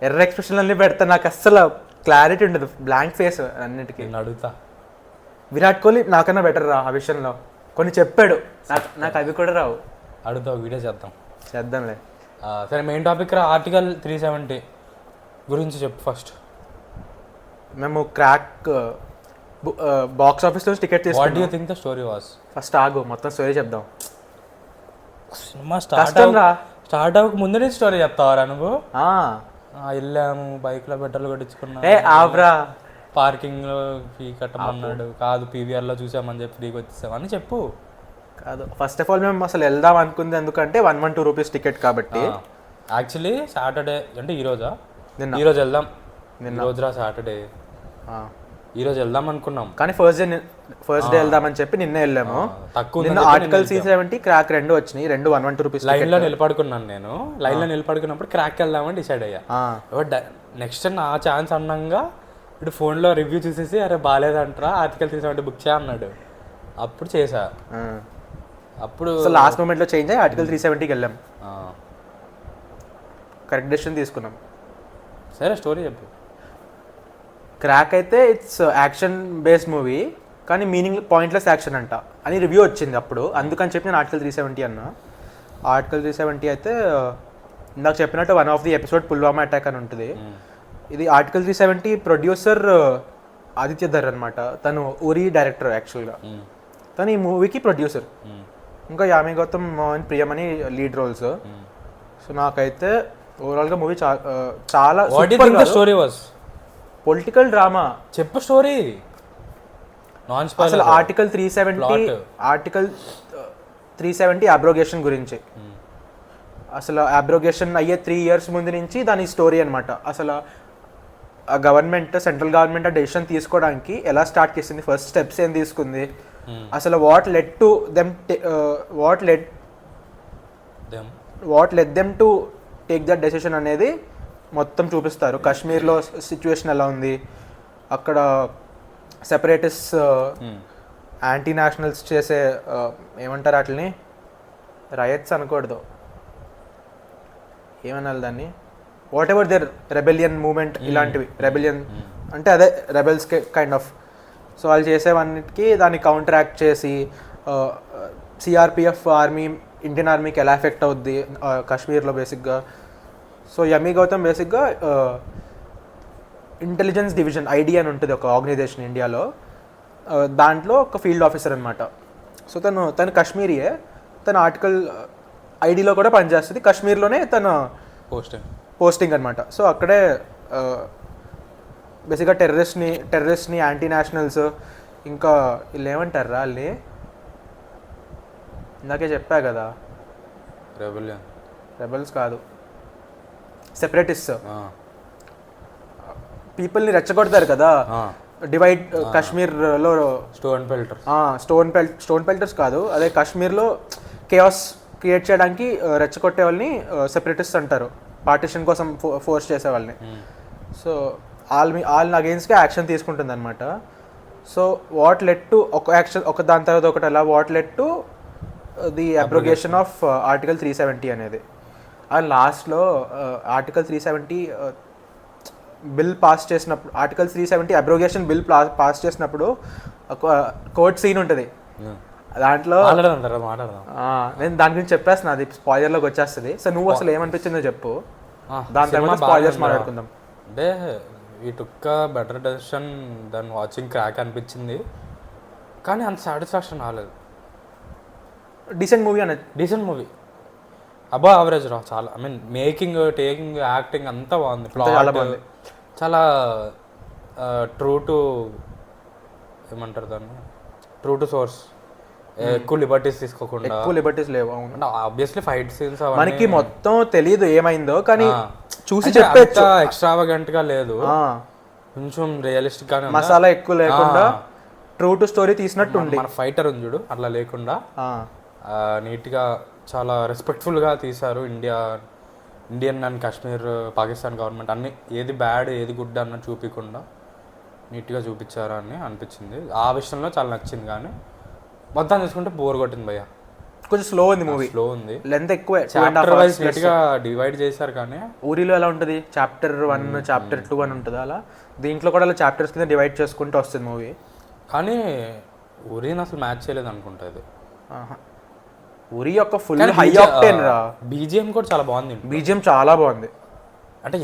ఎర్ర ఎక్స్ప్రెషన్ అన్ని పెడతా, నాకు అస్సలు క్లారిటీ ఉండదు, బ్లాంక్ ఫేస్ అన్నిటికీ. అడుగుతా. విరాట్ కోహ్లీ నాకన్నా బెటర్ రా ఆ విషయంలో. కొన్ని చెప్పాడు, నాకు అవి కూడా రావు. అడుగుతా, వీడియో చేద్దాంలే. సరే మెయిన్ టాపిక్ రా, ఆర్టికల్ 370 గురించి చెప్పు ఫస్ట్. మేము క్రాక్ బాక్స్ ఆఫీస్ నుంచి టికెట్ తీసుకున్నాం. What do you think the story was? First ఆగు, మొత్తం స్టోరీ చెప్దాం. సినిమా స్టార్ట్ అవ్వక ముందు నుంచి స్టోరీ చెప్తావరా నువ్వు? వెళ్ళాము, బైక్లో పెట్రోల్ కొట్టించుకున్నా, పార్కింగ్లో ఫీ కట్టమన్నాడు, కాదు PVRలో చూసామని చెప్పి ఫ్రీగా వచ్చేసామని చెప్పు. కాదు, ఫస్ట్ ఆఫ్ ఆల్ మేము అసలు వెళ్దాం అనుకుంది ఎందుకంటే 112 రూపీస్ టికెట్ కాబట్టి. యాక్చువల్లీ సాటర్డే అంటే ఈరోజా నిన్న. ఈరోజు వెళ్దాం ఈరోజురా సాటర్డే ఈరోజు వెళ్దాం అనుకున్నాం కానీ ఫస్ట్ డే వెళ్దామని చెప్పి నిన్నే వెళ్ళాము. తక్కువ నిన్న ఆర్టికల్ C70 క్రాక్ 2 వచ్చినాయి, 2 112 రూపీస్. లైన్లో నిలబడుకున్నాను నేను. లైన్లో నిలబడుకున్నప్పుడు క్రాక్ వెళ్దామని డిసైడ్ అయ్యా. నెక్స్ట్ నా ఛాన్స్ అన్నంగా ఇప్పుడు ఫోన్లో రివ్యూ చూసేసి అరే బాగాలేదంటారా ఆర్టికల్ C70 బుక్ చేయ అన్నాడు. అప్పుడు చేసా. అప్పుడు లాస్ట్ మూమెంట్లో చేంజ్ అయ్యి ఆర్టికల్ 370కి వెళ్ళాం. కరెక్ట్ డెసిషన్ తీసుకున్నాం. సరే స్టోరీ చెప్పు. క్రాక్ అయితే ఇట్స్ యాక్షన్ బేస్డ్ మూవీ కానీ మీనింగ్ పాయింట్లెస్ యాక్షన్ అంట అని రివ్యూ వచ్చింది అప్పుడు. అందుకని చెప్పి నేను ఆర్టికల్ 370 అన్నా. ఆర్టికల్ 370 అయితే ఇందాక చెప్పినట్టు one of the episode Pulwama attack అని ఉంటుంది. ఇది ఆర్టికల్ 370 ప్రొడ్యూసర్ ఆదిత్య ధర్ అనమాట. తను ఉరి డైరెక్టర్ యాక్చువల్గా. తను ఈ మూవీకి ప్రొడ్యూసర్. ఇంకా యామి గౌతమ్, మోహన్ ప్రియం అని లీడ్ రోల్స్. సో నాకైతే ఓవరాల్గా మూవీ చాలా స్టోరీ వాస్ పొలిటికల్ డ్రామా. చెప్పు స్టోరీ. అసలు ఆర్టికల్ 370 అబ్రోగేషన్ గురించి. అసలు అబ్రోగేషన్ అయ్యే 3 years ముందు నుంచి దాని స్టోరీ అనమాట. అసలు ఆ గవర్నమెంట్, సెంట్రల్ గవర్నమెంట్ ఆ డెసిషన్ తీసుకోవడానికి ఎలా స్టార్ట్ చేసింది, ఫస్ట్ స్టెప్స్ ఏం తీసుకుంది, అసలు what lead them to take that decision అనేది మొత్తం చూపిస్తారు. కాశ్మీర్లో సిచ్యువేషన్ ఎలా ఉంది, అక్కడ సెపరేటిస్ట్ యాంటీ నేషనల్స్ చేసే ఏమంటారు వాటిని, రయట్స్ అనకూడదు, ఏమనాలి దాన్ని, whatever their rebellion moment, ఇలాంటివి రెబెలియన్ అంటే అదే రెబెల్స్ కైండ్ ఆఫ్. సో వాళ్ళు చేసేవన్నిటికీ దాన్ని కౌంటర్ యాక్ట్ చేసి సిఆర్పిఎఫ్ ఆర్మీ, ఇండియన్ ఆర్మీకి ఎలా ఎఫెక్ట్ అవుద్ది కాశ్మీర్లో బేసిక్గా. సో యమీ గౌతమ్ బేసిక్గా ఇంటెలిజెన్స్ డివిజన్ ఐడి అని ఉంటుంది ఒక ఆర్గనైజేషన్ ఇండియాలో, దాంట్లో ఒక ఫీల్డ్ ఆఫీసర్ అనమాట. సో తను కాశ్మీరియే. తన ఆర్టికల్ ఐడిలో కూడా పనిచేస్తుంది, కాశ్మీర్లోనే తన పోస్టింగ్ అనమాట. సో అక్కడే బేసిక్గా టెర్రరిస్ట్ని యాంటీ నేషనల్స్, ఇంకా వీళ్ళు ఏమంటారా వాళ్ళని, ఇందాకే చెప్పా కదా, రెబెల్స్ కాదు, సెపరేటిస్ట్ పీపుల్ని రెచ్చగొడతారు కదా, డివైడ్ కాశ్మీర్లో. స్టోన్ పెల్టర్స్ కాదు, అదే కాశ్మీర్లో కేయాస్ క్రియేట్ చేయడానికి రెచ్చగొట్టే వాళ్ళని సెపరేటిస్ట్ అంటారు, పార్టిషన్ కోసం ఫోర్స్ చేసే వాళ్ళని. సో వాళ్ళని అగెయిన్స్ట్గా యాక్షన్ తీసుకుంటుంది అనమాట. సో వాట్ లెడ్ టు ఒక యాక్షన్, ఒక దాని తర్వాత ఒకటి అలా what led to the abrogation of article 370 అనేది. అండ్ లాస్ట్లో ఆర్టికల్ 370 బిల్ పాస్ చేసినప్పుడు, ఆర్టికల్ 370 అబ్రోగేషన్ బిల్ పాస్ చేసినప్పుడు ఒక కోర్ట్ సీన్ ఉంటుంది. దాంట్లో నేను దాని గురించి చెప్పేస్తున్నా, అది స్పాయిలర్లోకి వచ్చేస్తుంది. సో నువ్వు అసలు ఏమనిపించిందో చెప్పు, దాని తర్వాత స్పాయిలర్స్ మాట్లాడుకుందాం. అంటే ఈ టుక్ బెటర్ డెసిషన్ దాని వాచింగ్ క్రాక్ అనిపించింది, కానీ అంత సాటిస్ఫాక్షన్ రాలేదు. డీసెంట్ మూవీ అనేది, డీసెంట్ మూవీ, అబౌవ్ యావరేజ్ రా. చాలా I mean making, taking, acting అంతా బాగుంది. చాలా బాగుంది, చాలా ట్రూ టు ఏమంటారు దాన్ని, ట్రూ టు సోర్స్. ఎక్కువ లిబర్టీస్ తీసుకోకుండా. ఎక్కువ లిబర్టీస్ లేవు. అవును, ఆబ్వియస్లీ ఫైట్ సీన్స్ మనకి మొత్తం తెలియదు ఏమైందో, కానీ చూసి చెప్పేచ్చు. ఎక్స్ట్రావగెంట్ గా లేదు, కొంచెం రియలిస్టిక్ గానే, మసాలా ఎక్కువ లేకుండా ట్రూ టు స్టోరీ తీసినట్టు ఉంది. మన ఫైటర్ ఉంది చూడు, అట్లా లేకుండా నీట్గా చాలా రెస్పెక్ట్ఫుల్గా తీశారు. Indian and Kashmir, Pakistan government అన్ని ఏది బ్యాడ్ ఏది గుడ్ అన్న చూపించకుండా నీట్గా చూపించారు అని అనిపించింది. ఆ విషయంలో చాలా నచ్చింది. కానీ మొత్తం చూసుకుంటే బోర్ కొట్టింది భయ్య, కొంచెం స్లో ఉంది మూవీ. స్లో ఉంది, లెంత్ ఎక్కువ, చాప్టర్ వైజ్ నీట్గా డివైడ్ చేశారు. కానీ ఊరిలో ఎలా ఉంటుంది, చాప్టర్ 1 చాప్టర్ 2 అని ఉంటుంది, అలా దీంట్లో కూడా అలా చాప్టర్స్ కింద డివైడ్ చేసుకుంటూ వస్తుంది మూవీ. కానీ ఊరిని అసలు మ్యాచ్ చేయలేదు అనుకుంటా ఇది. ఉరి యొక్క ఫుల్ హై ఆక్టేన్ రా. బీజిఎం కూడా చాలా బాగుంది. బీజిఎం చాలా బాగుంది. అంటే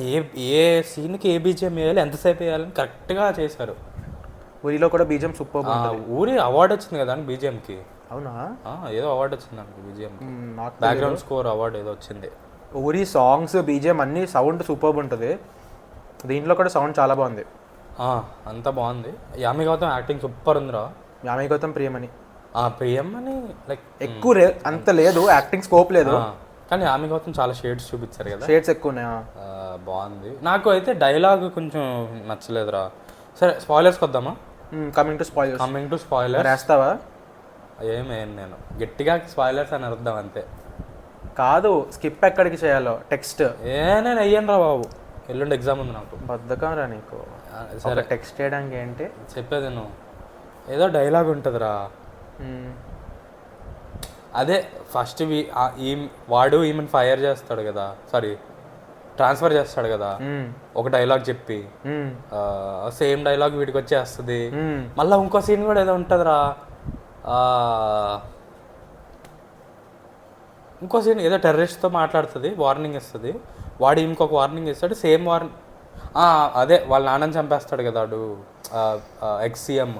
ఏ సీన్కి ఏ బీజిఎం వేయాలి, ఎంతసేపు వేయాలని కరెక్ట్గా చేశారు. ఊరిలో కూడా బీజిఎం సూపర్. ఊరి అవార్డు వచ్చింది కదా బీజిఎంకి. అవునా, ఏదో అవార్డు వచ్చింది దానికి బీజిఎం, బ్యాక్గ్రౌండ్ స్కోర్ అవార్డు ఏదో వచ్చింది. ఊరి సాంగ్స్, బీజిఎం అన్ని సౌండ్ సూపర్ ఉంటుంది. దీంట్లో కూడా సౌండ్ చాలా బాగుంది, అంతా బాగుంది. యామి గౌతమ్ యాక్టింగ్ సూపర్ ఉందిరా. యామి గౌతమ్ ప్రియమణి ప్రియం అని లైక్ ఎక్కువ అంత లేదు, యాక్టింగ్ స్కోప్ లేదు, కానీ ఆమె గౌతమ్ చాలా షేడ్స్ చూపించారు కదా, షేడ్స్ ఎక్కువ ఉన్నాయి. బాగుంది. నాకు అయితే డైలాగ్ కొంచెం నచ్చలేదురా. సరే స్పాయిలర్స్కి వద్దామా? Coming to spoilers. Coming to spoiler వేస్తావా? ఏమేం నేను గట్టిగా స్పాయిలర్స్ అని అర్థం అంతే. కాదు, స్కిప్ ఎక్కడికి చేయాలో టెక్స్ట్. నేను అయ్యాను రా బాబు, ఎల్లుండి ఎగ్జామ్ ఉంది నాకు. బద్ధకం రా నీకు. సరే టెక్స్ట్ చేయడానికి ఏంటి చెప్పేది నువ్వు, ఏదో డైలాగ్ ఉంటుందిరా. అదే ఫస్ట్ వాడు ఈమెను ఫైర్ చేస్తాడు కదా, సారీ ట్రాన్స్ఫర్ చేస్తాడు కదా, ఒక డైలాగ్ చెప్పి సేమ్ డైలాగ్ వీడికి వచ్చేస్తుంది. మళ్ళీ ఇంకో సీన్ కూడా ఏదో ఉంటుందిరా, ఇంకో సీన్ ఏదో టెర్రరిస్ట్తో మాట్లాడుతుంది, వార్నింగ్ ఇస్తుంది, వాడు ఇంకొక వార్నింగ్ ఇస్తాడు, సేమ్ వార్నింగ్. అదే వాళ్ళ నాన్నని చంపేస్తాడు కదా వాడు, ఎక్స్-సీఎం.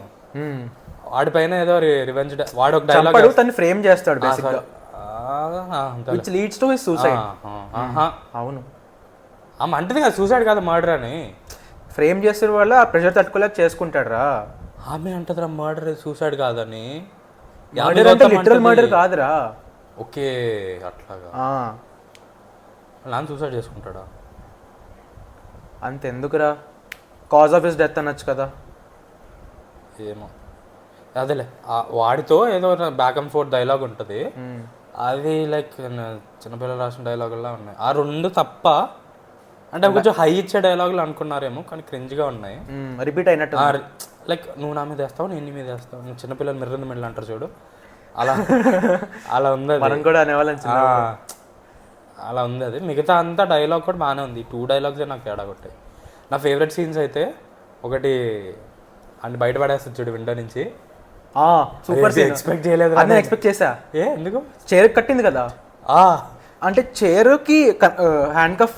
వాడిపైన ఏదో రివెంజ్, వాడు ఒక డైలాగ్ తను ఫ్రేమ్ చేస్తాడు బేసిక్గా, which leads to his suicide. అవును, అంటది కదా సూసైడ్ కాదు మర్డర్ అని. ఫ్రేమ్ చేసిన వల్ల ఆ ప్రెషర్ తట్టుకోలేక చేసుకుంటాడు రా. ఆమె అంటదిరా మర్డర్ సూసైడ్ కాదని. మర్డర్ అంటే లిటరల్ మర్డర్ కాదురా. ఓకే అట్లాగా. నాన్న సూసైడ్ చేసుకుంటాడా? అంతెందుకురా, కాజ్ ఆఫ్ హిస్ డెత్ అనొచ్చు కదా. ఏమో అదేలే, వాడితో ఏదో బ్యాక్ అండ్ ఫోర్త్ డైలాగ్ ఉంటుంది, అది లైక్ చిన్నపిల్లలు రాసిన డైలాగుల్లా ఉన్నాయి. ఆ రెండు తప్ప, అంటే కొంచెం హై ఇచ్చే డైలాగులు అనుకున్నారేమో, కానీ క్రింజ్గా ఉన్నాయి, రిపీట్ అయినట్టు. లైక్ నువ్వు నా మీద వేస్తావు, నేను నీ మీద వేస్తావు, నువ్వు చిన్నపిల్లలు మిర్రంది మిల్లు అంటారు చూడు, అలా అలా ఉంది. మనం కూడా అనేవాళ్ళం, అలా ఉంది అది. మిగతా అంతా డైలాగ్ కూడా బాగానే ఉంది. 2 డైలాగ్సే నాకు తేడా కొట్టాయి. నా ఫేవరెట్ సీన్స్ అయితే ఒకటి అన్ని బయట పడేస్తుంది చూడు విండో నుంచి, సూపర్ సీన్. ఎక్స్పెక్ట్ చేయలేదు, నేను ఎక్స్పెక్ట్ చేసా. ఎందుకు? చైర్ కట్టింది కదా, అంటే చైర్ కి హ్యాండ్ కఫ్,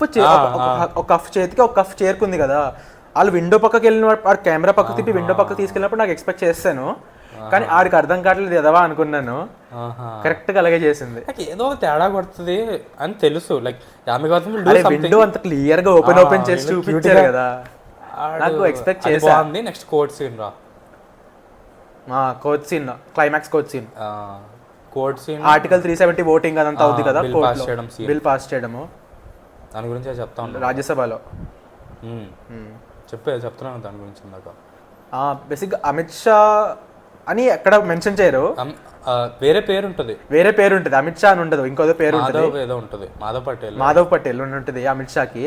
ఒక కఫ్ చేతికి ఒక కఫ్ చేరుకుంది కదా, వాళ్ళు విండో పక్కకి వెళ్ళిన వాడు కెమెరా పక్కకు తిప్పి విండో పక్కకు తీసుకెళ్ళినప్పుడు నాకు ఎక్స్పెక్ట్ చేస్తాను, కానీ ఆడికి అర్థం కావట్లేదు ఎదవా అనుకున్నాను. కరెక్ట్ గా అలాగే చేసింది. ఏదో తేడా కొడుతుంది అని తెలుసు. లైక్ విండో అంత క్లియర్ గా ఓపెన్ చేసి చూపించారు కదా, నాకు ఎక్స్పెక్ట్ చేసాను. నెక్స్ట్ కోర్ట్ సీన్ రా, court scene, climax court scene. Court scene article 370 voting అదంతా అవుతుంది కదా, బిల్ పాస్ చేయడము, దాని గురించి చెప్తా ఉంటాను రాజ్యసభలో. చెప్తున్నాను దాని గురించి ఇందాక. బేసిక్గా అమిత్ షా అని ఎక్కడ మెన్షన్ చేయరు, వేరే పేరు ఉంటుంది, అమిత్ షా అని ఉండదు, ఇంకో పేరు ఉంటుంది, మాధవ్ పటేల్ ఉంటుంది అమిత్ షాకి.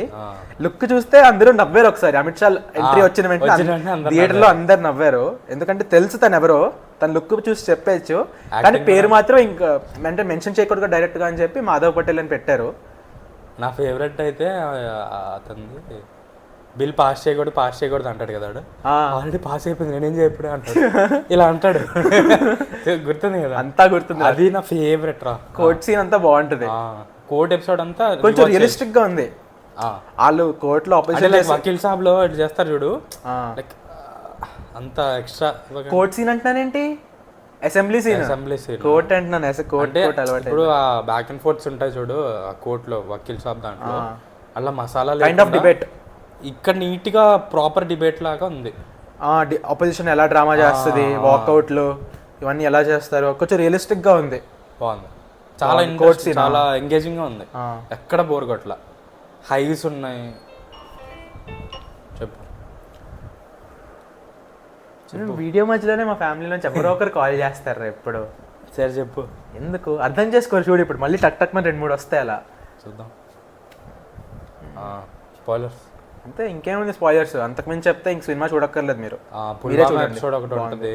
లుక్ చూస్తే అందరూ నవ్వారు ఒకసారి, అమిత్ షా ఎంట్రీ వచ్చిన వెంటనే థియేటర్ లో అందరు నవ్వారు, ఎందుకంటే తెలుసు తను ఎవరో, తన లుక్ చూసి చెప్పేచ్చు, కానీ పేరు మాత్రం ఇంకా అంటే మెన్షన్ చేయకూడదు డైరెక్ట్ గా అని చెప్పి మాధవ్ పటేల్ అని పెట్టారు. నా ఫేవరెట్ అయితే అతనిది, బిల్ పాస్ చేయకూడదు అంటాడు కదా, ఆల్రెడీ పాస్ అయిపోయింది నేనేం చేయప్పుడు అంటాడు, ఇలా అంటాడు. గుర్తుంది కదా, అంతా గుర్తుంది. అది నా ఫేవరెట్ రా. కోర్ట్ సీన్ అంతా బాగుంటది, కోర్ట్ ఎపిసోడ్ అంతా కొంచెం రియలిస్టిక్ గా ఉంది. వాళ్ళు కోర్ట్ లో వకీల్ సాబ్ లో చేస్తారు చూడు, లైక్ అంత ఎక్స్ట్రా. కోర్ట్ సీన్ అంటున్నానేంటి, అసెంబ్లీ సీన్ కోర్ట్ అంటున్నాను, కోర్ట్ ఇప్పుడు ఆ బ్యాక్ అండ్ ఫోర్త్స్ ఉంటాయి చూడు ఆ కోర్ట్ లో వకీల్ సాబ్ దాంట్లో, అలా మసాలా కైండ్ ఆఫ్ డిబేట్. ఇక్కడ నీట్ గా ప్రాపర్ డిబేట్ లాగా ఉంది. ఆపోజిషన్ ఎలా డ్రామా చేస్తుంది, వాకౌట్లు ఇవన్నీ ఎలా చేస్తారు, కొంచెం రియలిస్టిక్ గా ఉంది, బాగుంది. చాలా ఇంట్రెస్ట్, చాలా ఎంగేజింగ్ గా ఉంది, ఎక్కడ బోర్ కొట్ల, హైస్ ఉన్నాయి. చెప్పు. వీడియో మధ్యలోనే మా ఫ్యామిలీలో ఎవరో ఒకరు కాల్ చేస్తారు ఎప్పుడు. సరే చెప్పు. ఎందుకు అర్థం చేసుకోరు చూడు, ఇప్పుడు మళ్ళీ టక్ టక్ 2-3 వస్తాయి, అలా చూద్దాం. స్పాయిలర్స్ అంతే, ఇంకేముంది స్పాయిలర్స్, అంతకుమించి చెప్తే ఇంక సినిమా చూడక్కర్లేదు మీరు. ఎపిసోడ్ ఒకటి ఉంటుంది,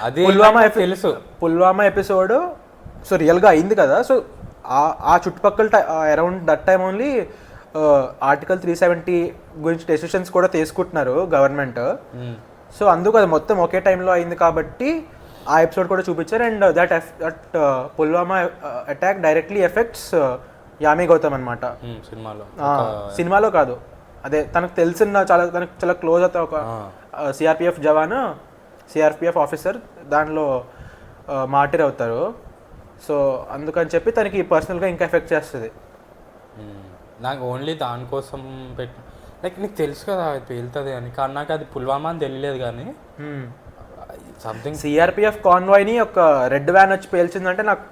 అది తెలుసు, పుల్వామా ఎపిసోడ్. సో రియల్గా అయింది కదా, సో ఆ చుట్టుపక్కల around that time only article 370 గురించి డెసిషన్స్ కూడా తీసుకుంటున్నారు గవర్నమెంట్. సో అందుకు అది మొత్తం ఒకే టైంలో అయింది కాబట్టి ఆ ఎపిసోడ్ కూడా చూపించారు. And that Pulwama attack directly affects Yami Gautam అనమాట సినిమాలో కాదు, అదే తనకు తెలిసిన తనకు చాలా క్లోజ్ అవుతా ఒక సిఆర్పిఎఫ్ జవాన్, సిఆర్పిఎఫ్ ఆఫీసర్ దానిలో మార్టిర్ అవుతారు. సో అందుకని చెప్పి తనకి పర్సనల్గా ఇంకా ఎఫెక్ట్ చేస్తుంది. నాకు ఓన్లీ దానికోసం లైక్ నీకు తెలుసు కదా అది పేలుతుంది అని, కానీ నాకు అది పుల్వామా అని తెలియలేదు. కానీ సంథింగ్ సిఆర్పిఎఫ్ కాన్వాయ్ని ఒక రెడ్ వ్యాన్ వచ్చి పేల్చిందంటే నాకు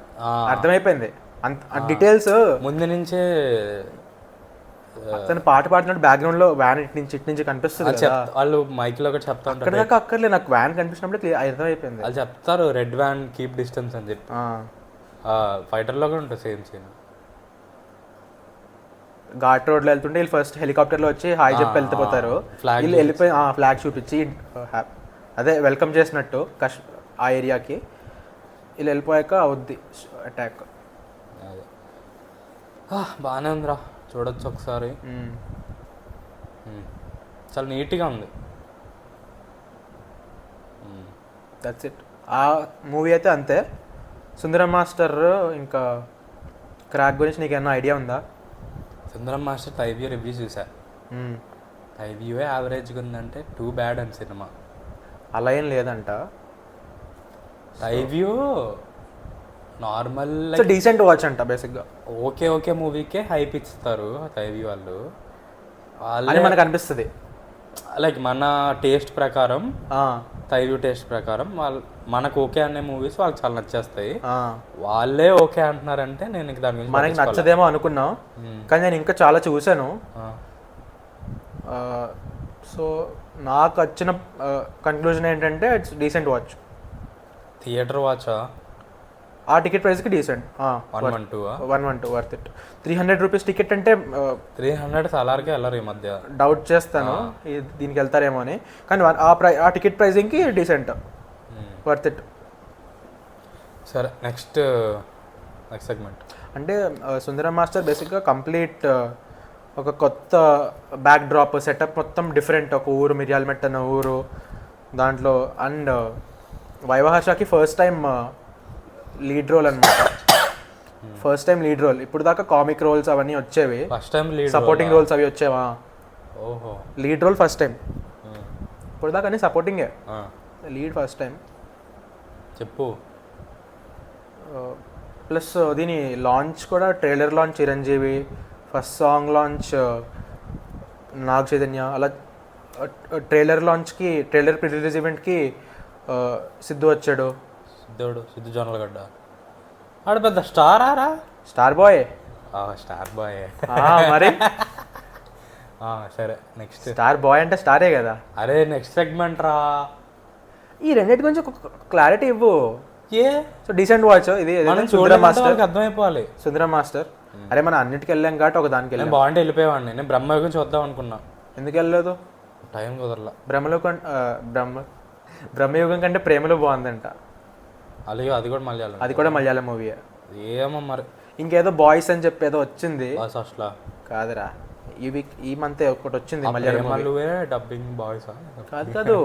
అర్థమైపోయింది అంత డీటెయిల్స్ ముందు నుంచే అతను పాట పాడుతున్నట్టు బ్యాక్గ్రౌండ్ లో వ్యాన్ ఇటు నుంచి కనిపిస్తుంది కదా. వాళ్ళు మైక్ లో కూడా చెప్తా ఉంటారు, అక్కడ దాకా అక్కర్లే, నాకు వ్యాన్ కనిపించినప్పుడు అర్థమైపోయింది. వాళ్ళు చెప్తారు రెడ్ వ్యాన్ కీప్ డిస్టెన్స్ అని చెప్పి. ఫైటర్ లో కూడా ఉంటుంది సేమ్ సీన్. ఘాట్ రోడ్ లో వెళ్తుంటే వీళ్ళు ఫస్ట్ హెలికాప్టర్ లో వచ్చి హాయ్ చెప్పి వెళ్తే వీళ్ళు వెళ్ళిపోయి ఫ్లాగ్ చూపించి అదే వెల్కమ్ చేసినట్టు ఆ ఏరియాకి. వీళ్ళు వెళ్ళిపోయాక అవుద్ది అటాక్. బాగానే ఉందిరా, చూడొచ్చు ఒకసారి. చాలా నీట్గా ఉంది. That's it. ఆ మూవీ అయితే అంతే. సుందరం మాస్టర్ ఇంకా క్రాక్ గురించి నీకు ఏమన్నా ఐడియా ఉందా? సుందరం మాస్టర్ టైవ్యూ రివ్యూ చూసా. టైవ్యూ యావరేజ్గా ఉందంటే టూ బ్యాడ్ అని సినిమా. అలా ఏం లేదంట. టైవ్యూ నార్మల్ డీసెంట్ వాచ్ అంట బేసిక్గా. ఓకే మూవీకే హైప్ ఇస్తారు టైవ్యూ వాళ్ళు. అని మనకు అనిపిస్తుంది. లైక్ మన టేస్ట్ ప్రకారం, టైవ్యూ టేస్ట్ ప్రకారం వాళ్ళు మనకు ఓకే అనే మూవీస్ వాళ్ళకి చాలా నచ్చేస్తాయి. వాళ్ళే ఓకే అంటున్నారంటే నేను దాని గురించి మనకి నచ్చదేమో అనుకున్నాం, కానీ నేను ఇంకా చాలా చూశాను. సో నాకు వచ్చిన కన్క్లూజన్ ఏంటంటే ఇట్స్ డీసెంట్ వాచ్. థియేటర్ వాచా? ఆ టికెట్ ప్రైస్కి decent. 112 worth it. 300 rupees ticket అంటే 300 సలార్కే వెళ్ళరు ఈ మధ్య. డౌట్ చేస్తాను దీనికి వెళ్తారేమో అని, కానీ ఆ టికెట్ ప్రైజింగ్కి డీసెంట్, వర్త్ ఇట్. సరే నెక్స్ట్ సెగ్మెంట్ అంటే సుందరం మాస్టర్ బేసిక్గా కంప్లీట్ ఒక కొత్త బ్యాక్ డ్రాప్ సెటప్ మొత్తం డిఫరెంట్. ఒక ఊరు, మిర్యాలమెట్ అన్న ఊరు దాంట్లో. అండ్ వైవహర్షకి ఫస్ట్ టైం లీడ్ రోల్ అనమాట. First time lead role. ఇప్పుడు దాకా కామిక్ రోల్స్ అవన్నీ వచ్చేవి, సపోర్టింగ్ రోల్స్ అవి వచ్చేవా. Lead role first time. ఇప్పుడు దాకా అన్ని సపోర్టింగే, లీడ్ ఫస్ట్ టైం. చెప్పు. ప్లస్ దీని లాంచ్ కూడా, trailer launch Chiranjeevi, first song launch Naga Chaitanya. అలా ట్రైలర్ లాంచ్కి, ట్రైలర్ ప్రీ రిలీజ్ ఈవెంట్కి సిద్ధు వచ్చాడు. సిద్ధు జొన్నలగడ్డ ఆడు పెద్ద star. Star boy. Star boy మరి. సరే నెక్స్ట్. స్టార్ బాయ్ అంటే స్టారే కదా. అరే నెక్స్ట్ సెగ్మెంట్ రా. ఈ రెండింటి గురించి క్లారిటీ ఇవ్వు. సో డీసెంట్ వాచ్ ఇది. సుందరం మాస్టర్ అర్థమైపోవాలి. సుందరం మాస్టర్. అరే మనం అన్నిటికి వెళ్ళాం కాబట్టి ఒక దానికి వెళ్ళాం. బాగుంటే వెళ్ళిపోయేవాడిని. నేను బ్రహ్మయుగం చూద్దాం అనుకున్నా. ఎందుకు వెళ్ళలేదు? టైం కుదరలా. బ్రహ్మయుగం కంటే ప్రేమలో బాగుందంట. అలాగే అది కూడా మలయాళం మూవీ. ఏమో మరి. ఇంకేదో బాయ్స్ అని చెప్పి ఏదో వచ్చింది. అసలు కాదురా, ఈ మంత్ ఒకటి వచ్చింది మలయాళం డబ్బింగ్ బాయ్స్. కాదు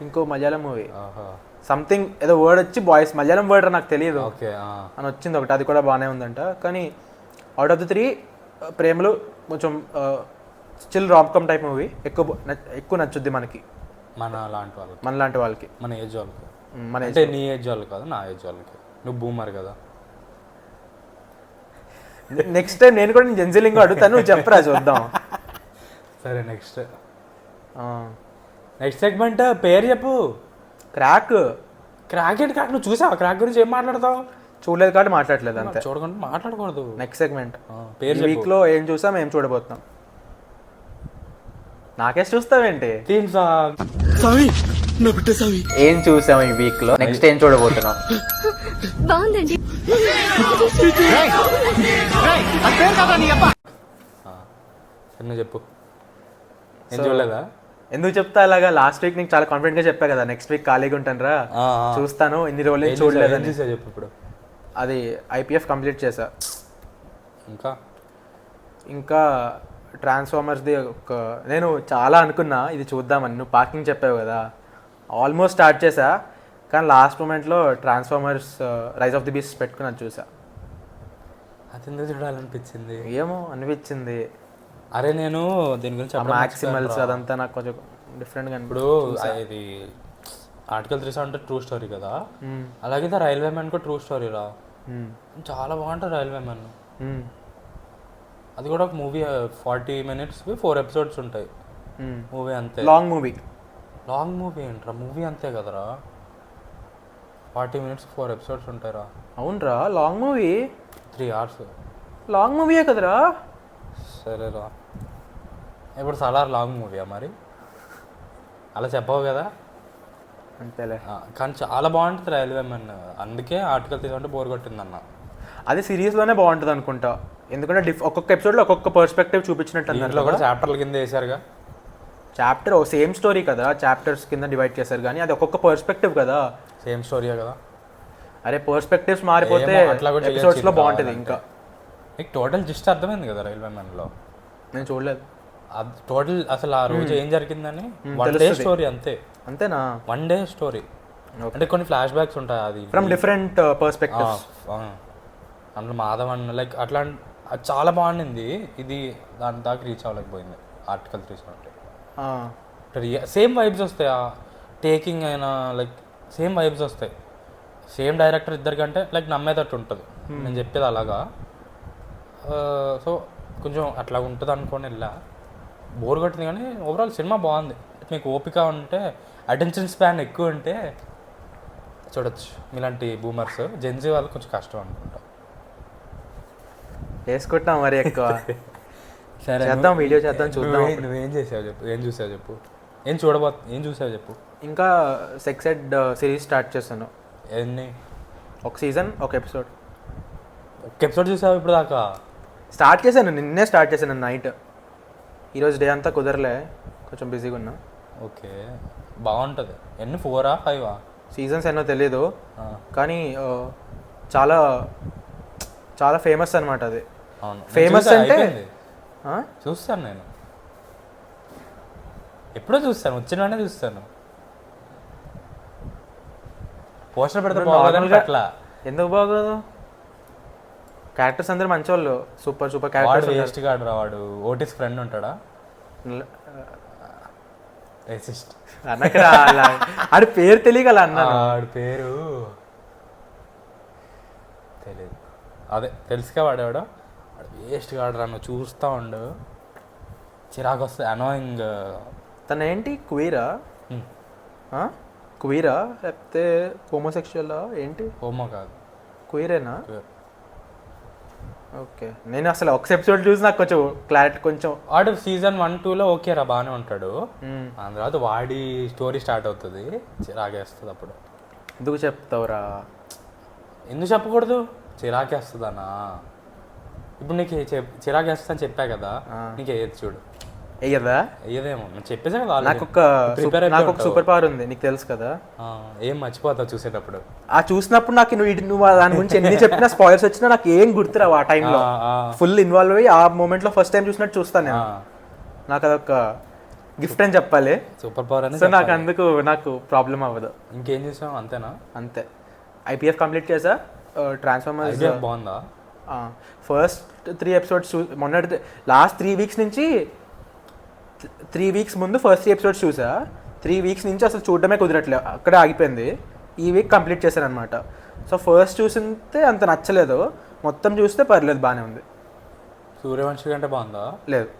ఇంకో మలయాళం మూవీ. సంథింగ్ ఏదో వర్డ్ వచ్చి బాయ్స్, మలయాళం వర్డ్ నాకు తెలియదు అని వచ్చింది ఒకటి. అది కూడా బాగానే ఉందంట. కానీ అవుట్ ఆఫ్ ది 3 ప్రేమలు కొంచెం స్టిల్ రామ్కామ్ టైప్ మూవీ. ఎక్కువ నచ్చుద్ది మనకి, మనలాంటి వాళ్ళకి, మన ఏజ్ వాళ్ళకి. అంటే నీ ఏజ్ వాళ్ళు కాదు, నా ఏజ్ వాళ్ళకి. నువ్వు బూమర్ కదా. నెక్స్ట్ టైం నేను కూడా జెన్జిలింగ్ అడుగుతాను, నువ్వు చెప్పరా చూద్దాం. సరే నెక్స్ట్ సెగ్మెంట్ పేరు చెప్పు. క్రాక్. ఏంటి క్రాక్? నువ్వు చూసావా క్రాక్ గురించి? ఏం మాట్లాడతావు? చూడలేదు కాబట్టి మాట్లాడలేదు అంతే. చూడకుండా మాట్లాడకూడదు. నెక్స్ట్ సెగ్మెంట్ పేరు. వీక్లో ఏం చూసాం, ఏం చూడబోతున్నాం. నాకేసి చూస్తావేంటి? ఏం చూసాం ఈ వీక్ లో, నెక్స్ట్ ఏం చూడబోతున్నాం. బాగుందండి. చెప్పు. ఏం చూడలేదా? ఎందుకు చెప్తా అలాగా? లాస్ట్ వీక్ నీకు చాలా కాన్ఫిడెంట్ గా చెప్పా కదా నెక్స్ట్ వీక్ ఖాళీగా ఉంటాను రా, చూస్తాను, ఇన్ని రోజులు చూడలేదని. చెప్పు ఇప్పుడు. అది IPF కంప్లీట్ చేసా. ఇంకా ట్రాన్స్ఫార్మర్స్ది నేను చాలా అనుకున్నా ఇది చూద్దామని. నువ్వు పార్కింగ్ చెప్పావు కదా, ఆల్మోస్ట్ స్టార్ట్ చేసా. కానీ లాస్ట్ మూమెంట్లో Transformers Rise of the Beast పెట్టుకుని అది చూసా. అది ఎందుకు చూడాలనిపించింది? ఏమో అనిపించింది. అరే నేను దీని గురించి మ్యాక్సిమల్స్ అదంతా నాకు కొంచెం డిఫరెంట్గా. ఇప్పుడు ఇది ఆర్టికల్ 370 ట్రూ స్టోరీ కదా, అలాగే రైల్వే మ్యాన్ కూడా ట్రూ స్టోరీ రా. చాలా బాగుంటుంది రైల్వే మ్యాన్. అది కూడా ఒక మూవీ 40 minutes 4 episodes ఉంటాయి. మూవీ అంతే. లాంగ్ మూవీ ఏంట్రా? మూవీ అంతే కదరా, 40 minutes 4 episodes ఉంటాయిరా. అవునరా, లాంగ్ మూవీ. 3 hours. లాంగ్ మూవీయే కదరా. సరేరా, ఇప్పుడు సలార్ లాంగ్ మూవీయా మరి? అలా చెప్పవు కదా. అంతేలే. కానీ చాలా బాగుంటుంది రైల్వే మ్యాన్, అందుకే ఆర్టికల్ తీసుకుంటే బోర్ కొట్టిందన్న. అది సిరీస్లోనే బాగుంటుంది అనుకుంటా, ఎందుకంటే ఒక్కొక్క ఎపిసోడ్లో ఒక్కొక్క పర్స్పెక్టివ్ చూపించినట్టు దీంట్లో అన్నారు కూడా చాప్టర్ల కింద వేసారుగా. చాప్టర్ సేమ్ స్టోరీ కదా, చాప్టర్స్ కింద డివైడ్ చేశారు కానీ అది ఒక్కొక్క పర్స్పెక్టివ్ కదా. సేమ్ స్టోరీయే కదా. అరే పర్స్పెక్టివ్స్ మారిపోతే ఏమో, అట్లా కూడా ఎపిసోడ్స్లో చేయొచ్చు బాగుంటుంది. ఇంకా నీకు టోటల్ జిస్ట్ అర్థమైంది కదా రైల్వే మ్యాన్లో? నేను చూడలేదు. టోటల్ అసలు ఆ రోజు ఏం జరిగిందని 1 day స్టోరీ అంతే. అంతేనా? 1 day స్టోరీ. అంటే కొన్ని ఫ్లాష్ బ్యాక్స్ ఉంటాయి, అది ఫ్రమ్ డిఫరెంట్ పర్స్పెక్టివ్స్. అందులో మాధవ్ అన్న లైక్ అట్లా అది చాలా బాగుండింది. ఇది దాని దాకా రీచ్ అవ్వలేకపోయింది ఆర్టికల్ 3 సేమ్ వైబ్స్ వస్తాయి, టేకింగ్ అయినా లైక్ సేమ్ వైబ్స్ వస్తాయి. సేమ్ డైరెక్టర్ ఇద్దరికంటే లైక్ నమ్మేటట్టు ఉంటుంది. నేను చెప్పేది అలాగా. సో కొంచెం అట్లా ఉంటుంది అనుకోని వెళ్ళా, బోర్ కొట్టింది. కానీ ఓవరాల్ సినిమా బాగుంది. మీకు ఓపిక ఉంటే, అటెన్షన్ స్పాన్ ఎక్కువ ఉంటే చూడొచ్చు. మీలాంటి బూమర్స్, జెన్జీ వాళ్ళు కొంచెం కష్టం అనుకుంటా. వేసుకుంటాం మరి ఎక్కువ. సరే చేద్దాం, వీడియో చేద్దాం, చూద్దాం. నువ్వేం చేసావు చెప్పు, ఏం చూసావు చెప్పు, ఏం చూసావు చెప్పు. ఇంకా సెక్స్ ఎడ్ సిరీస్ స్టార్ట్ చేస్తాను. ఎన్ని? ఒక సీజన్, ఒక ఎపిసోడ్. ఒక ఎపిసోడ్ చూసావు ఇప్పుడు దాకా? స్టార్ట్ చేశాను, నిన్నే స్టార్ట్ చేశాను నైట్. ఈరోజు డే అంతా కుదరలే, కొంచెం బిజీగా ఉన్నా. ఓకే, బాగుంటుంది. ఎన్ని 4 or 5? సీజన్స్ ఎన్నో తెలీదు కానీ చాలా చాలా ఫేమస్ అనమాట అది. అవును, ఫేమస్ అంటే చూస్తాను నేను, ఎప్పుడో చూస్తాను, వచ్చిన చూస్తాను. పోస్టర్ పెడితే బాగోదు అట్లా. ఎందుకు బాగోదు? క్యారెక్టర్స్ అందరూ మంచివాళ్ళు, సూపర్ సూపర్ క్యారెక్టర్స్. వేస్ట్ గాడు రా వాడు. ఓటిస్ ఫ్రెండ్ ఉంటాడా? రేసిస్ట్ అన్నకరా ఆడి పేరు తెలియగల అన్న. ఆడి పేరు తెలియదు. అదే తెలుసుగా వాడేవాడు. వాడు వేస్ట్ గాడు రా, నువ్వు చూస్తూ ఉండు, చిరాకు వస్తుంది, అనోయింగ్. తను ఏంటి క్వీరా? క్వీరా లేకపోతే హోమోసెక్షువలా ఏంటి? హోమో కాదు, క్వీరేనా? ఓకే, నేను అసలు ఒక ఎపిసోడ్ చూసి నాకు కొంచెం క్లారిటీ కొంచెం. వాడు season 1, 2లో ఓకే రా, బాగానే ఉంటాడు. దాని తర్వాత వాడి స్టోరీ స్టార్ట్ అవుతుంది, చిరాకేస్తుంది. అప్పుడు ఎందుకు చెప్తావురా? ఎందుకు చెప్పకూడదు? చిరాకేస్తుంది అన్నా. ఇప్పుడు నీకు చిరాకేస్తా అని చెప్పా కదా, నీకు వేయదు చూడు. వెయ్యదా? వేయదేమో, నేను చెప్పేసా కదా. నాకు ఒక సూపర్ పవర్ ఉంది, నీకు తెలుసు కదా. ఏం మర్చిపోతావు చూసేటప్పుడు? ఆ చూసినప్పుడు నాకు నువ్వు దాని గురించి ఎన్ని చెప్పినా, స్పాయిల్స్ వచ్చినా నాకు ఏం గుర్తురావు. ఆ టైంలో ఫుల్ ఇన్వాల్వ్ అయ్యి ఆ మూమెంట్లో ఫస్ట్ టైం చూసినట్టు చూస్తాను నేను. నాకు అదొక గిఫ్ట్ అని చెప్పాలి, సూపర్ పవర్ అని. సో నాకు అందుకు నాకు ప్రాబ్లం అవ్వదు. ఇంకేం చేసావు? అంతేనా? అంతే. IPF కంప్లీట్ చేసా. ట్రాన్స్ఫార్మర్స్ బాగుందా? ఫస్ట్ 3 ఎపిసోడ్స్ మొన్నటి లాస్ట్ 3 weeks నుంచి, 3 weeks ముందు ఫస్ట్ 3 episodes చూసా. 3 weeks నుంచి అసలు చూడడమే కుదరట్లేదు, అక్కడే ఆగిపోయింది. ఈ వీక్ కంప్లీట్ చేశాను అనమాట. సో ఫస్ట్ చూసింటే అంత నచ్చలేదు, మొత్తం చూస్తే పర్లేదు, బాగానే ఉంది. సూర్యవంశి కంటే బాగుందా? లేదు,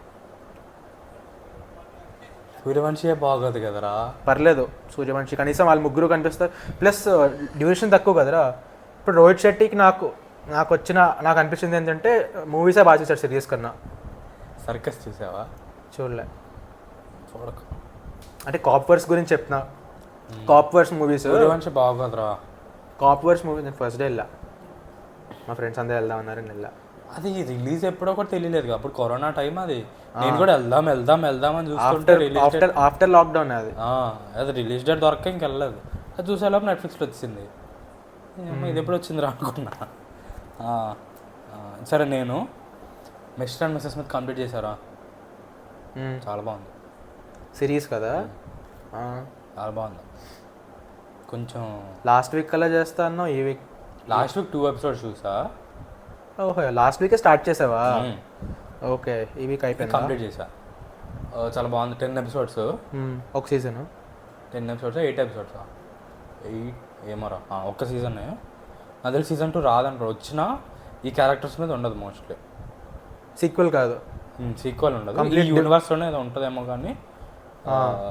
సూర్యవంశియే బాగోదు కదరా. పర్లేదు సూర్యవంశి, కనీసం వాళ్ళు ముగ్గురు కనిపిస్తారు. ప్లస్ డ్యూరేషన్ తక్కువ కదరా. ఇప్పుడు రోహిత్ శెట్టికి నాకు అనిపించింది ఏంటంటే మూవీసే బాగా చూసాడు సిరీస్ కన్నా. సర్కస్ చూసావా? చూడలే. చూడకు. అంటే కాప్ వర్స్ గురించి చెప్తున్నా. Cop verse movies. సూర్యవంశి బాగోదురా. కాప్ వర్స్ మూవీ నేను ఫస్ట్ డే వెళ్ళా, మా ఫ్రెండ్స్ అందరూ వెళ్దాం అన్నారని వెళ్ళా. అది రిలీజ్ ఎప్పుడో కూడా తెలియలేదు, అప్పుడు కరోనా టైం. అది నేను కూడా వెళ్దాం అని చూస్తుంటే ఆఫ్టర్ లాక్డౌన్ అది రిలీజ్ డేట్ దొరక ఇంకెళ్ళలేదు. అది చూసేలోపు నెట్ఫ్లిక్స్లో వచ్చింది. ఇది ఎప్పుడు వచ్చింది రా అనుకున్నా. సరే, నేను Mr and Mrs Smith complete చేశారా? చాలా బాగుంది. సిరీస్ కదా, చాలా బాగుంది. కొంచెం లాస్ట్ వీక్ అలా చేస్తా అన్నావు, ఈ వీక్? లాస్ట్ వీక్ 2 episodes చూసా. ఓహో, లాస్ట్ వీకే స్టార్ట్ చేసావా? ఓకే, ఈ వీక్ అయిపోయింది, కంప్లీట్ చేసా. చాలా బాగుంది. 10 episodes. ఒక సీజన్ 10 episodes, 8 episodes, 8 ఏమోరా. ఒక్క సీజనే. అదే season 2 రాదంటారు. వచ్చినా ఈ క్యారెక్టర్స్ మీద ఉండదు మోస్ట్లీ. సీక్వెల్ కాదు, సీక్వెల్ ఉండదు. ఈ యూనివర్స్లోనే ఏదో ఉంటుందేమో కానీ,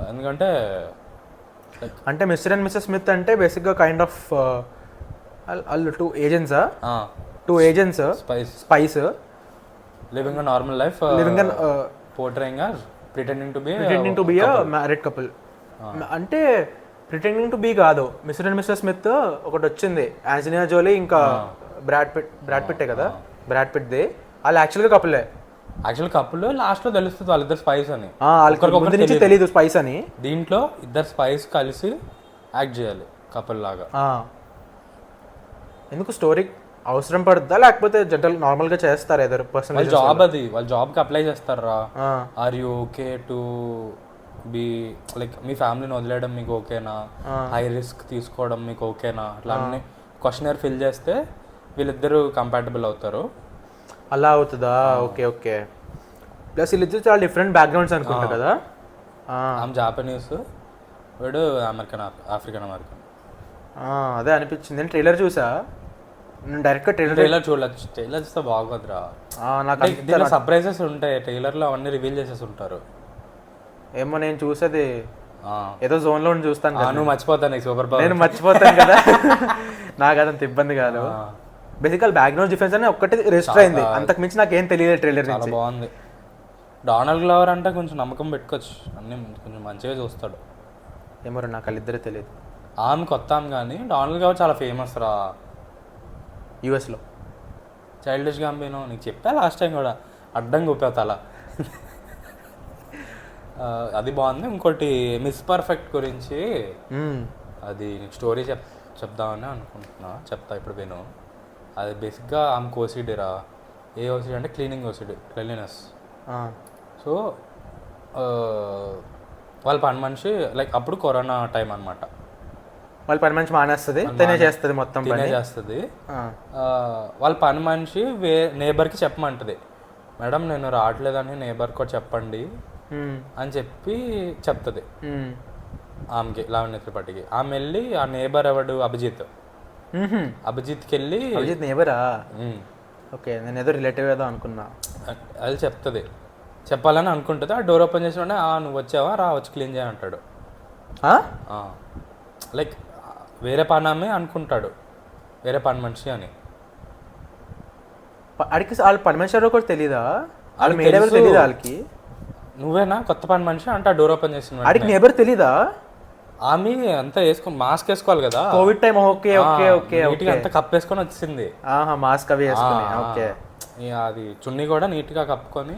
ఎందుకంటే అంటే మిస్టర్ అండ్ మిస్సెస్ స్మిత్ అంటే బేసిక్గా కైండ్ ఆఫ్ వాళ్ళు 2 ఏజెంట్సా? 2 agents, spies living a normal life, living an portraying or pretending to be a married couple. అంటే ప్రిటెండింగ్ టు బీ కాదు, మిస్టర్ అండ్ మిస్టర్ స్మిత్ ఒకటి వచ్చింది, ఆంజలినా జోలీ ఇంకా బ్రాడ్ పిట్టే కదా, బ్రాడ్ పిట్ది. వాళ్ళు యాక్చువల్గా కపులే. యాక్చువల్ కపుల్ లాస్ట్ లో తెలుస్తుంది వాళ్ళిద్దరు స్పైస్ అని. ముందు నుంచి తెలియదు స్పైస్ అని. దీంట్లో ఇద్దరు స్పైస్ కలిసి యాక్ట్ చేయాలి కపుల్ లాగా. ఎందుకు స్టోరీ అవసరం పడుతుందా, లేకపోతే జనరల్ నార్మల్ గా చేస్తారు ఏదో పర్సన్? వాళ్ళ జాబ్ అది, వాళ్ళ జాబ్ కి అప్లై చేస్తారా, are you okay to be like మీ ఫ్యామిలీని వదిలేయడం మీకు ఓకేనా, హై రిస్క్ తీసుకోవడం మీకు ఓకేనా, అట్లా అన్ని క్వశ్చనర్ ఫిల్ చేస్తే వీళ్ళిద్దరు కంపాటబుల్ అవుతారు. అలా అవుతుందా? Okay okay. ప్లస్ వీళ్ళిద్దరు చాలా డిఫరెంట్ బ్యాక్గ్రౌండ్స్ అనుకుంటా కదా. ఆమె జాపనీస్, వీడు అమెరికన్, ఆఫ్రికన్ అమెరికన్. అదే అనిపించింది. నేను ట్రైలర్ చూసా, నేను డైరెక్ట్గా ట్రైలర్ చూడలేదు. ట్రైలర్ చూస్తే బాగోదురా, నాకు దీనిలో సర్ప్రైజెస్ ఉంటాయి. ట్రైలర్లో అవన్నీ రివీల్ చేసేసి ఉంటారు. ఏమో నేను చూసేది ఏదో జోన్లో ఉండి చూస్తాను కదా. నువ్వు మర్చిపోతాను సూపర్ పవర్. నేను మర్చిపోతాను కదా, నాకు అదంత ఇబ్బంది కాదు. బేసికల్ బ్యాక్గ్రౌండ్ డిఫరెన్స్ అని ఒక్కటి రిజిస్టర్ అయింది, అంతకు మించి నాకేం తెలియదు ట్రైలర్. చాలా బాగుంది. డొనాల్డ్ గ్లోవర్ అంటే కొంచెం నమ్మకం పెట్టుకోవచ్చు, అన్నీ కొంచెం మంచిగా చూస్తాడు. ఏమో నాకు వాళ్ళిద్దరే తెలియదు. ఆమె కొత్త ఆమె కానీ డొనాల్డ్ గ్లోవర్ చాలా ఫేమస్ రా యూఎస్లో. చైల్డిష్ గాంబినో నీకు చెప్పా లాస్ట్ టైం కూడా, అడ్డం కూపావు తల. అది బాగుంది. ఇంకోటి మిస్ పర్ఫెక్ట్ గురించి, అది నీకు స్టోరీ చెప్దామని అనుకుంటున్నా, చెప్తా ఇప్పుడు విను. అది బేసిక్గా ఆమె ఓసిడీరా. ఏ ఓసిడీ అంటే క్లీన్లీనెస్. సో వాళ్ళ పని మనిషి లైక్ అప్పుడు కరోనా టైం అనమాట, వాళ్ళ పని మనిషి మానేస్తుంది, తినేసేస్తుంది, మొత్తం తినేసేస్తుంది. వాళ్ళ పని మనిషి నేబర్కి చెప్పమంటుంది, మేడం నేను రావట్లేదని నేబర్ కూడా చెప్పండి అని చెప్పి చెప్తుంది ఆమెకి, లావణ్య త్రిపాఠికి. ఆమె వెళ్ళి ఆ నేబర్ ఎవడు అభిజిత్కి వెళ్ళి, అభిజిత్ నేబరా? ఓకే, నేను ఏదో రిలేటివ్ ఏదో అనుకున్నా. అది చెప్తుంది, చెప్పాలని అనుకుంటుంది. ఆ డోర్ ఓపెన్ చేసిన నువ్వు వచ్చావా, రా వచ్చి క్లీన్ చేయంటాడు. లైక్ వేరే పని ఆమె అనుకుంటాడు, వేరే పని మనిషి అని. అడిగి వాళ్ళ పని మనిషి కూడా తెలీదా? వాళ్ళు మేడెవరు తెలీదా వాళ్ళకి? నువ్వేనా కొత్త పని మనిషి అంటే ఆ డోర్ ఓపెన్ చేసిన అడిగి నేబర్ తెలీదా? ఆమె అంతా వేసుకొని మాస్క్ వేసుకోవాలి కదా, Covid time. Okay okay okay, అంతా కప్పేసుకొని వచ్చింది. మాస్క్ అవి వేసుకొని. ఓకే, అది చున్నీ కూడా నీట్ గా కప్పుకొని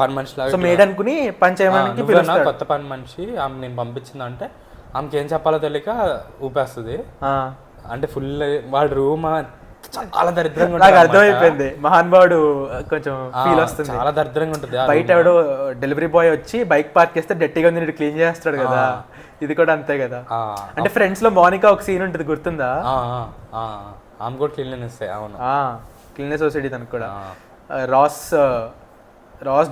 పని మనిషి లాగా మేడ్ అనుకుని పని చేయడానికి పిలుస్తాడు. కొత్త పని మనిషి ఆమె నేను పంపించిందంటే ఆమెకి ఏం చెప్పాలో తెలియక ఊపేస్తుంది. అంటే ఫుల్ వాడి రూమ్ చాలా దరిద్రంగా ఉంటుంది. నాకు అర్థమైపోయింది, మహానుభావుడు కొంచెం ఫీల్ వస్తుంది. చాలా దరిద్రంగా ఉంటుంది. బయట ఎవడో డెలివరీ బాయ్ వచ్చి బైక్ పార్క్ చేస్తే డెట్టిగా ఉంది, క్లీన్ చేస్తాడు కదా, ఇది కూడా అంతే కదా. అంటే ఫ్రెండ్స్ లో మోనికా ఒక సీన్ ఉంటుంది, గుర్తుందా? ఆమె కూడా క్లీన్లీనెస్. అవును, క్లీన్లీనెస్ సొసైటీ తనకు కూడా. రాస్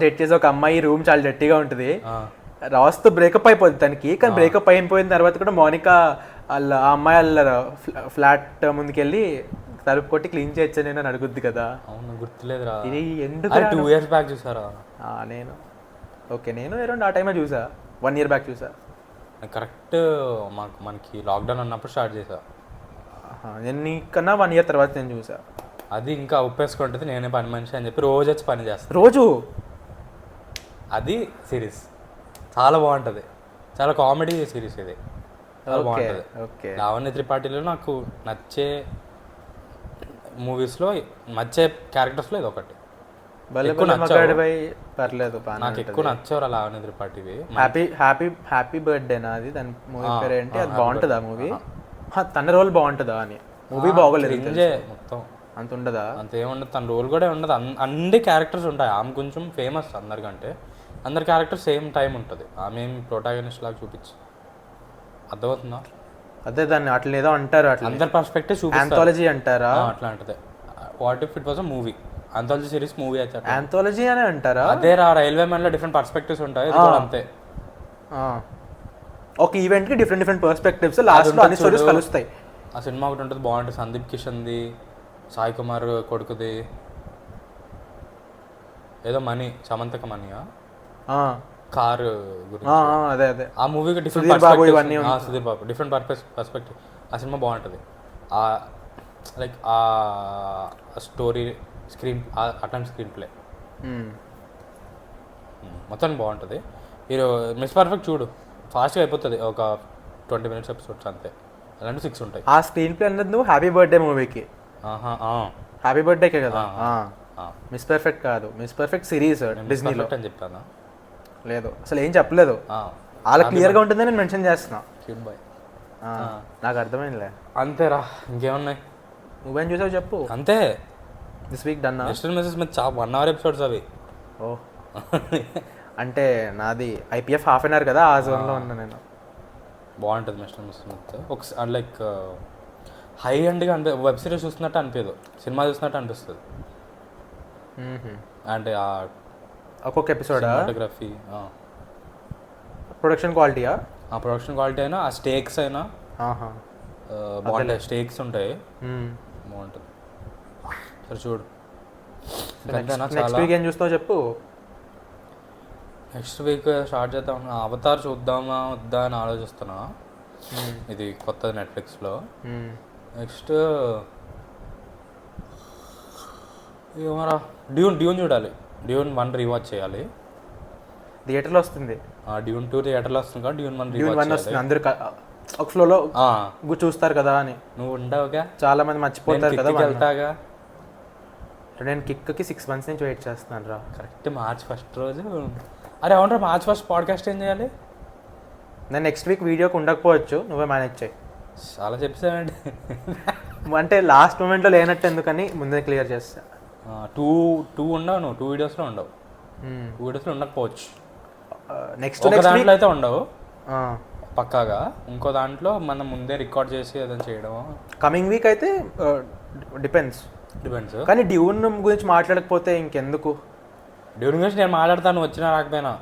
డెట్ చేసే ఒక అమ్మాయి రూమ్ చాలా డెట్టిగా ఉంటుంది. రాస్తో బ్రేకప్ అయిపోతుంది తనకి, కానీ బ్రేకప్ అయిపోయిన తర్వాత కూడా మోనికా వాళ్ళ ఆ అమ్మాయి వాళ్ళ ఫ్లాట్ ముందుకెళ్ళి తలుపు కొట్టి క్లీన్ చేయొచ్చు నేను అని అడుగుద్ది కదా. అవును, గుర్తులేదురా. ఇది ఎందుకు 2 years బ్యాక్ చూసారా? నేను అరౌండ్ ఆ టైమే చూసా, 1 year బ్యాక్ చూసా. కరెక్ట్ మనకి లాక్డౌన్ అన్నప్పుడు స్టార్ట్ చేసా. నేను నీకన్నా 1 year తర్వాత నేను చూసా. అది ఇంకా ఉప్పేసుకుంటుంది, నేనే పని మనిషి అని చెప్పి రోజు వచ్చి పని చేస్తాను. రోజు అది సిరీస్ చాలా బాగుంటుంది, చాలా కామెడీ సిరీస్ ఇది, చాలా బాగుంటుంది. లావణ్య త్రిపాఠిలో నాకు నచ్చే మూవీస్లో నచ్చే క్యారెక్టర్స్లో ఇది ఒకటి. పర్లేదు, నాకు ఎక్కువ నచ్చేవారు లావణ్య త్రిపాఠివి. హ్యాపీ బర్త్డేనా అది దాని మూవీ పేరు ఏంటి? అది బాగుంటుందా మూవీ? తన రోల్ బాగుంటుందా అని. మూవీ బాగోలేదు మొత్తం, అంత ఉండదా? అంత ఏముండదు, తన రోల్ కూడా ఉండదు. అన్ని క్యారెక్టర్స్ ఉంటాయి. ఆమె కొంచెం ఫేమస్ అందరికంటే, అందరి క్యారెక్టర్ సేమ్ టైం ఉంటుంది. ఆమె ఏం ప్రొటాగనిస్ట్ లాగా చూపించి, అర్థమవుతుందా? అదే దాన్ని అట్లా ఏదో అంటారు, అట్లా అందరి పర్స్పెక్టివ్ చూపిస్తారు. ఆంథాలజీ అంటారా? అట్లాంటిదే. What if it was a movie, anthology series movie అయితే ఆంథాలజీ అని అంటారా? అదే రైల్వే మ్యాన్ లో డిఫరెంట్ పర్స్పెక్టివ్స్ ఉంటాయి, అంతే. ఒక ఈవెంట్ కి డిఫరెంట్ పర్స్పెక్టివ్స్, లాస్ట్ లో అన్ని స్టోరీస్ కలుస్తాయి. ఆ సినిమా ఒకటి ఉంటుంది, బాగుంటుంది. సందీప్ కిషన్ది, సాయి కుమార్ కొడుకుది ఏదో మనీ, సమంతక మనీయా, కారు గురించి. అదే ఆ మూవీకి different Sudheer Babu different perspective. ఆ సినిమా బాగుంటుంది. లైక్ ఆ స్టోరీ స్క్రీన్ అట్లాంటి స్క్రీన్ ప్లే మొత్తం బాగుంటుంది. మీరు మిస్ పర్ఫెక్ట్ చూడు, ఫాస్ట్గా అయిపోతుంది, ఒక 20 minutes ఎపిసోడ్స్ అంతే, అలాంటి 6 ఉంటాయి. ఆ స్క్రీన్ ప్లే అన్నది నువ్వు హ్యాపీ బర్త్డే మూవీకి, హ్యాపీ బర్త్డేకే కదా. మిస్ పర్ఫెక్ట్ కాదు, మిస్ పర్ఫెక్ట్ సిరీస్ డిజ్నీలో అని చెప్పాను. లేదు అసలు ఏం చెప్పలేదు, అలా క్లియర్గా ఉంటుందని నేను మెన్షన్ చేస్తున్నా. క్యూట్ బాయ్, నాకు అర్థమైందిలే. అంతేరా, ఇంకేమున్నాయి? నువ్వేం చూసావు చెప్పు. అంతే, this week done. Mister Mrs మీద 1 hour ఎపిసోడ్స్ అవి. ఓ అంటే నాది ఐపీఎఫ్ హాఫ్ అన్ అవర్ కదా, ఆ జోన్లో ఉన్నా నేను. బాగుంటుంది మిస్టర్ మిసెస్ మీద. ఒకసారి లైక్ హై అండ్గా వెబ్ సిరీస్ చూస్తున్నట్టు అనిపించదు, సినిమా చూస్తున్నట్టు అనిపిస్తుంది. అంటే ఆ ఒక్కొక్క ఎపిసోడ్ ఫోటోగ్రఫీ, ప్రొడక్షన్ క్వాలిటీయా, ఆ ప్రొడక్షన్ క్వాలిటీ అయినా, ఆ స్టేక్స్ అయినా బాగుంటాయి. స్టేక్స్ ఉంటాయి, బాగుంటుంది. సరే చూడు. నెక్స్ట్ వీక్ ఏం చూస్తావు చెప్పు. నెక్స్ట్ వీక్ స్టార్ట్ చేద్దాం. అవతార్ చూద్దామా వద్దా అని ఆలోచిస్తున్నా. ఇది కొత్తది నెట్ఫ్లిక్స్లో. నెక్స్ట్ ఏమరా డ్యూన్ చూడాలి. డ్యూన్ 1 రీవాచ్ చేయాలి. థియేటర్లో వస్తుంది. డ్యూన్ 2 థియేటర్లో వస్తుంది కదా, డ్యూన్ 1 డ్యూన్ 1 రీవాచ్ వస్తుంది. అందరు ఒక ఫ్లోలో చూస్తారు కదా అని. నువ్వు ఉండవుగా, చాలా మంది మర్చిపోతారు కదా. వెళ్తాగా. నేను కిక్కి 6 months నుంచి వెయిట్ చేస్తున్నాను రా. కరెక్ట్ March 1st రోజు. అరే అవునరా, March 1st పాడ్కాస్ట్ ఏం చేయాలి? నేను నెక్స్ట్ వీక్ వీడియోకి ఉండకపోవచ్చు, నువ్వే మేనేజ్ చేయి. చాలా చెప్పానండి. అంటే లాస్ట్ మూమెంట్లో లేనట్టు ఎందుకని ముందే క్లియర్ చేస్తా. 2 ఉండవు, నువ్వు 2 వీడియోస్లో ఉండవు. 2 వీడియోస్లో ఉండకపోవచ్చు. నెక్స్ట్ దాంట్లో అయితే ఉండవు పక్కాగా. ఇంకో దాంట్లో మనం ముందే రికార్డ్ చేసి ఏదైనా చేయడం. కమింగ్ వీక్ అయితే డిపెండ్స్. కానీ డ్యూన్ గురించి మాట్లాడకపోతే ఇంకెందుకు? డ్యూన్ గురించి నేను మాట్లాడతాను, వచ్చినా రాకపోయినా.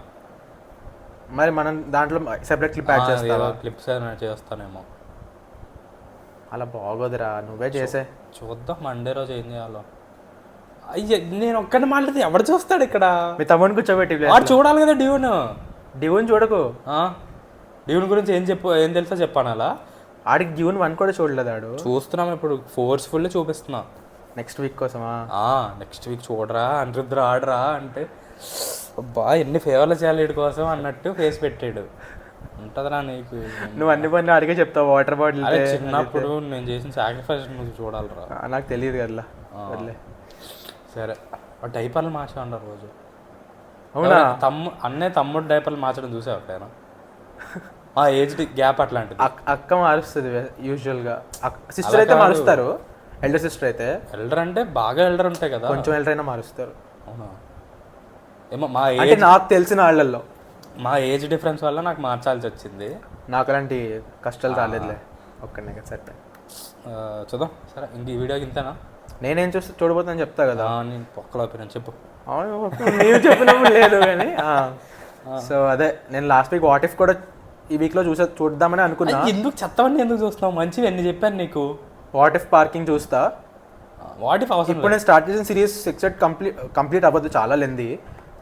మరి మనం దాంట్లో సెపరేట్ క్లిప్ యాడ్ చేస్తావా? క్లిప్స్ చేస్తానేమో. అలా బాగోదురా, నువ్వే చేసే. చూద్దాం మండే రోజు ఏం చేయాలో. అయ్యే నేను ఒక్కడిని మాట్లాడితే ఎవడు చూస్తాడు ఇక్కడ? మీ తమ్ముడిని కూర్చోబెట్టి వాడు చూడాలి కదా డ్యూన్. డ్యూన్ చూడకు. డ్యూన్ గురించి ఏం తెలుసో చెప్పాను. అలా ఆడికి డ్యూన్ 1 కూడా చూడలేదు ఆడు. చూస్తున్నాం ఇప్పుడు, ఫోర్స్ఫుల్లీ చూపిస్తున్నా. నెక్స్ట్ వీక్ కోసమా? నెక్స్ట్ వీక్ చూడరా, అనిరుద్ర ఆడరా అంటే అబ్బా ఎన్ని ఫేవర్లు చేయాలి వీడి కోసం అన్నట్టు ఫేస్ పెట్టాడు. ఉంటుందిరా నీకు. నువ్వు అన్ని పనులు అడిగే చెప్తావు. వాటర్ బాటిల్ చిన్నప్పుడు నేను చేసిన సాక్రిఫైస్ నువ్వు చూడాలిరా. నాకు తెలియదు కదా. సరే, డైపర్లు మార్చా ఉండరు రోజు. అవునా? తమ్ముడు డైపర్లు మార్చడం చూసావు ఎప్పుడైనా? ఆ ఏజ్ గ్యాప్ అట్లాంటిది. అక్క మారుస్తుంది యూజువల్గా. సిస్టర్ అయితే మారుస్తారు, ఎల్డర్ సిస్టర్ అయితే. ఎల్డర్ అంటే బాగా ఎల్డర్ ఉంటాయి కదా, కొంచెం ఎల్డర్ అయినా మారుస్తారు. అవునా? ఏమో మా అంటే నాకు తెలిసిన వాళ్ళల్లో మా ఏజ్ డిఫరెన్స్ వల్ల నాకు మార్చాల్సి వచ్చింది. నాకు అలాంటి కష్టాలు రాలేదులే. ఒక్కనే కదా సరే. చూద్దాం. సరే, ఇంక ఈ వీడియోకి ఇంతేనా? నేనేం చూడబోతుందని చెప్తా కదా. నేను పొక్కలో ఒపీనియన్ చెప్పు. నేను చెప్పినప్పుడు లేదు కానీ. సో అదే, నేను లాస్ట్ వీక్ వాట్ ఇఫ్ కూడా ఈ వీక్లో చూద్దామని అనుకున్నా. ఎందుకు చెత్తవన్నీ ఎందుకు చూస్తున్నావు? మంచివి ఎన్ని చెప్పాను నీకు. వాట్ ఇఫ్ పార్కింగ్ చూస్తా. వాట్ ఇఫ్ అవసరం. ఇప్పుడు నేను స్టార్ట్ చేసిన సిరీస్ ఎక్సెట్ కంప్లీట్ అవ్వద్దు, చాలా లెంది.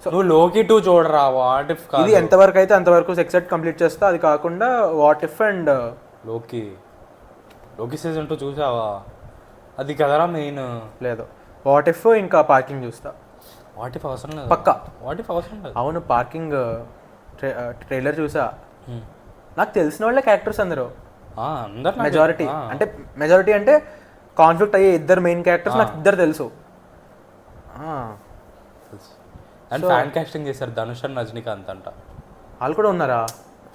సో నువ్వు లోకి 2 చూడరా. వాట్ ఇఫ్ ఇది ఎంతవరకు అయితే అంతవరకు ఎక్సెట్ కంప్లీట్ చేస్తా. అది కాకుండా వాట్ ఇఫ్ అండ్ లోకి సీజన్ 2 చూసావా? అది కదరా మెయిన్. లేదు, వాట్ ఇఫ్ ఇంకా పార్కింగ్ చూస్తా. వాట్ ఇఫ్ అవసరం లేదు పక్కా. వాట్ ఇఫ్ అవసరం లేదు. అవును, పార్కింగ్ ట్రైలర్ చూసా. నాకు తెలిసిన వాళ్ళే క్యారెక్టర్స్ అందరూ. మెజారిటీ అంటే కాన్ఫ్లిక్ట్ అయ్యే 2 మెయిన్ క్యారెక్టర్స్ నాకు 2 తెలుసు. అండ్ ఫ్యాన్ కాస్టింగ్ చేశారు ధనుష్ అండ్ రజనీకాంత్ అంట. వాళ్ళు కూడా ఉన్నారా?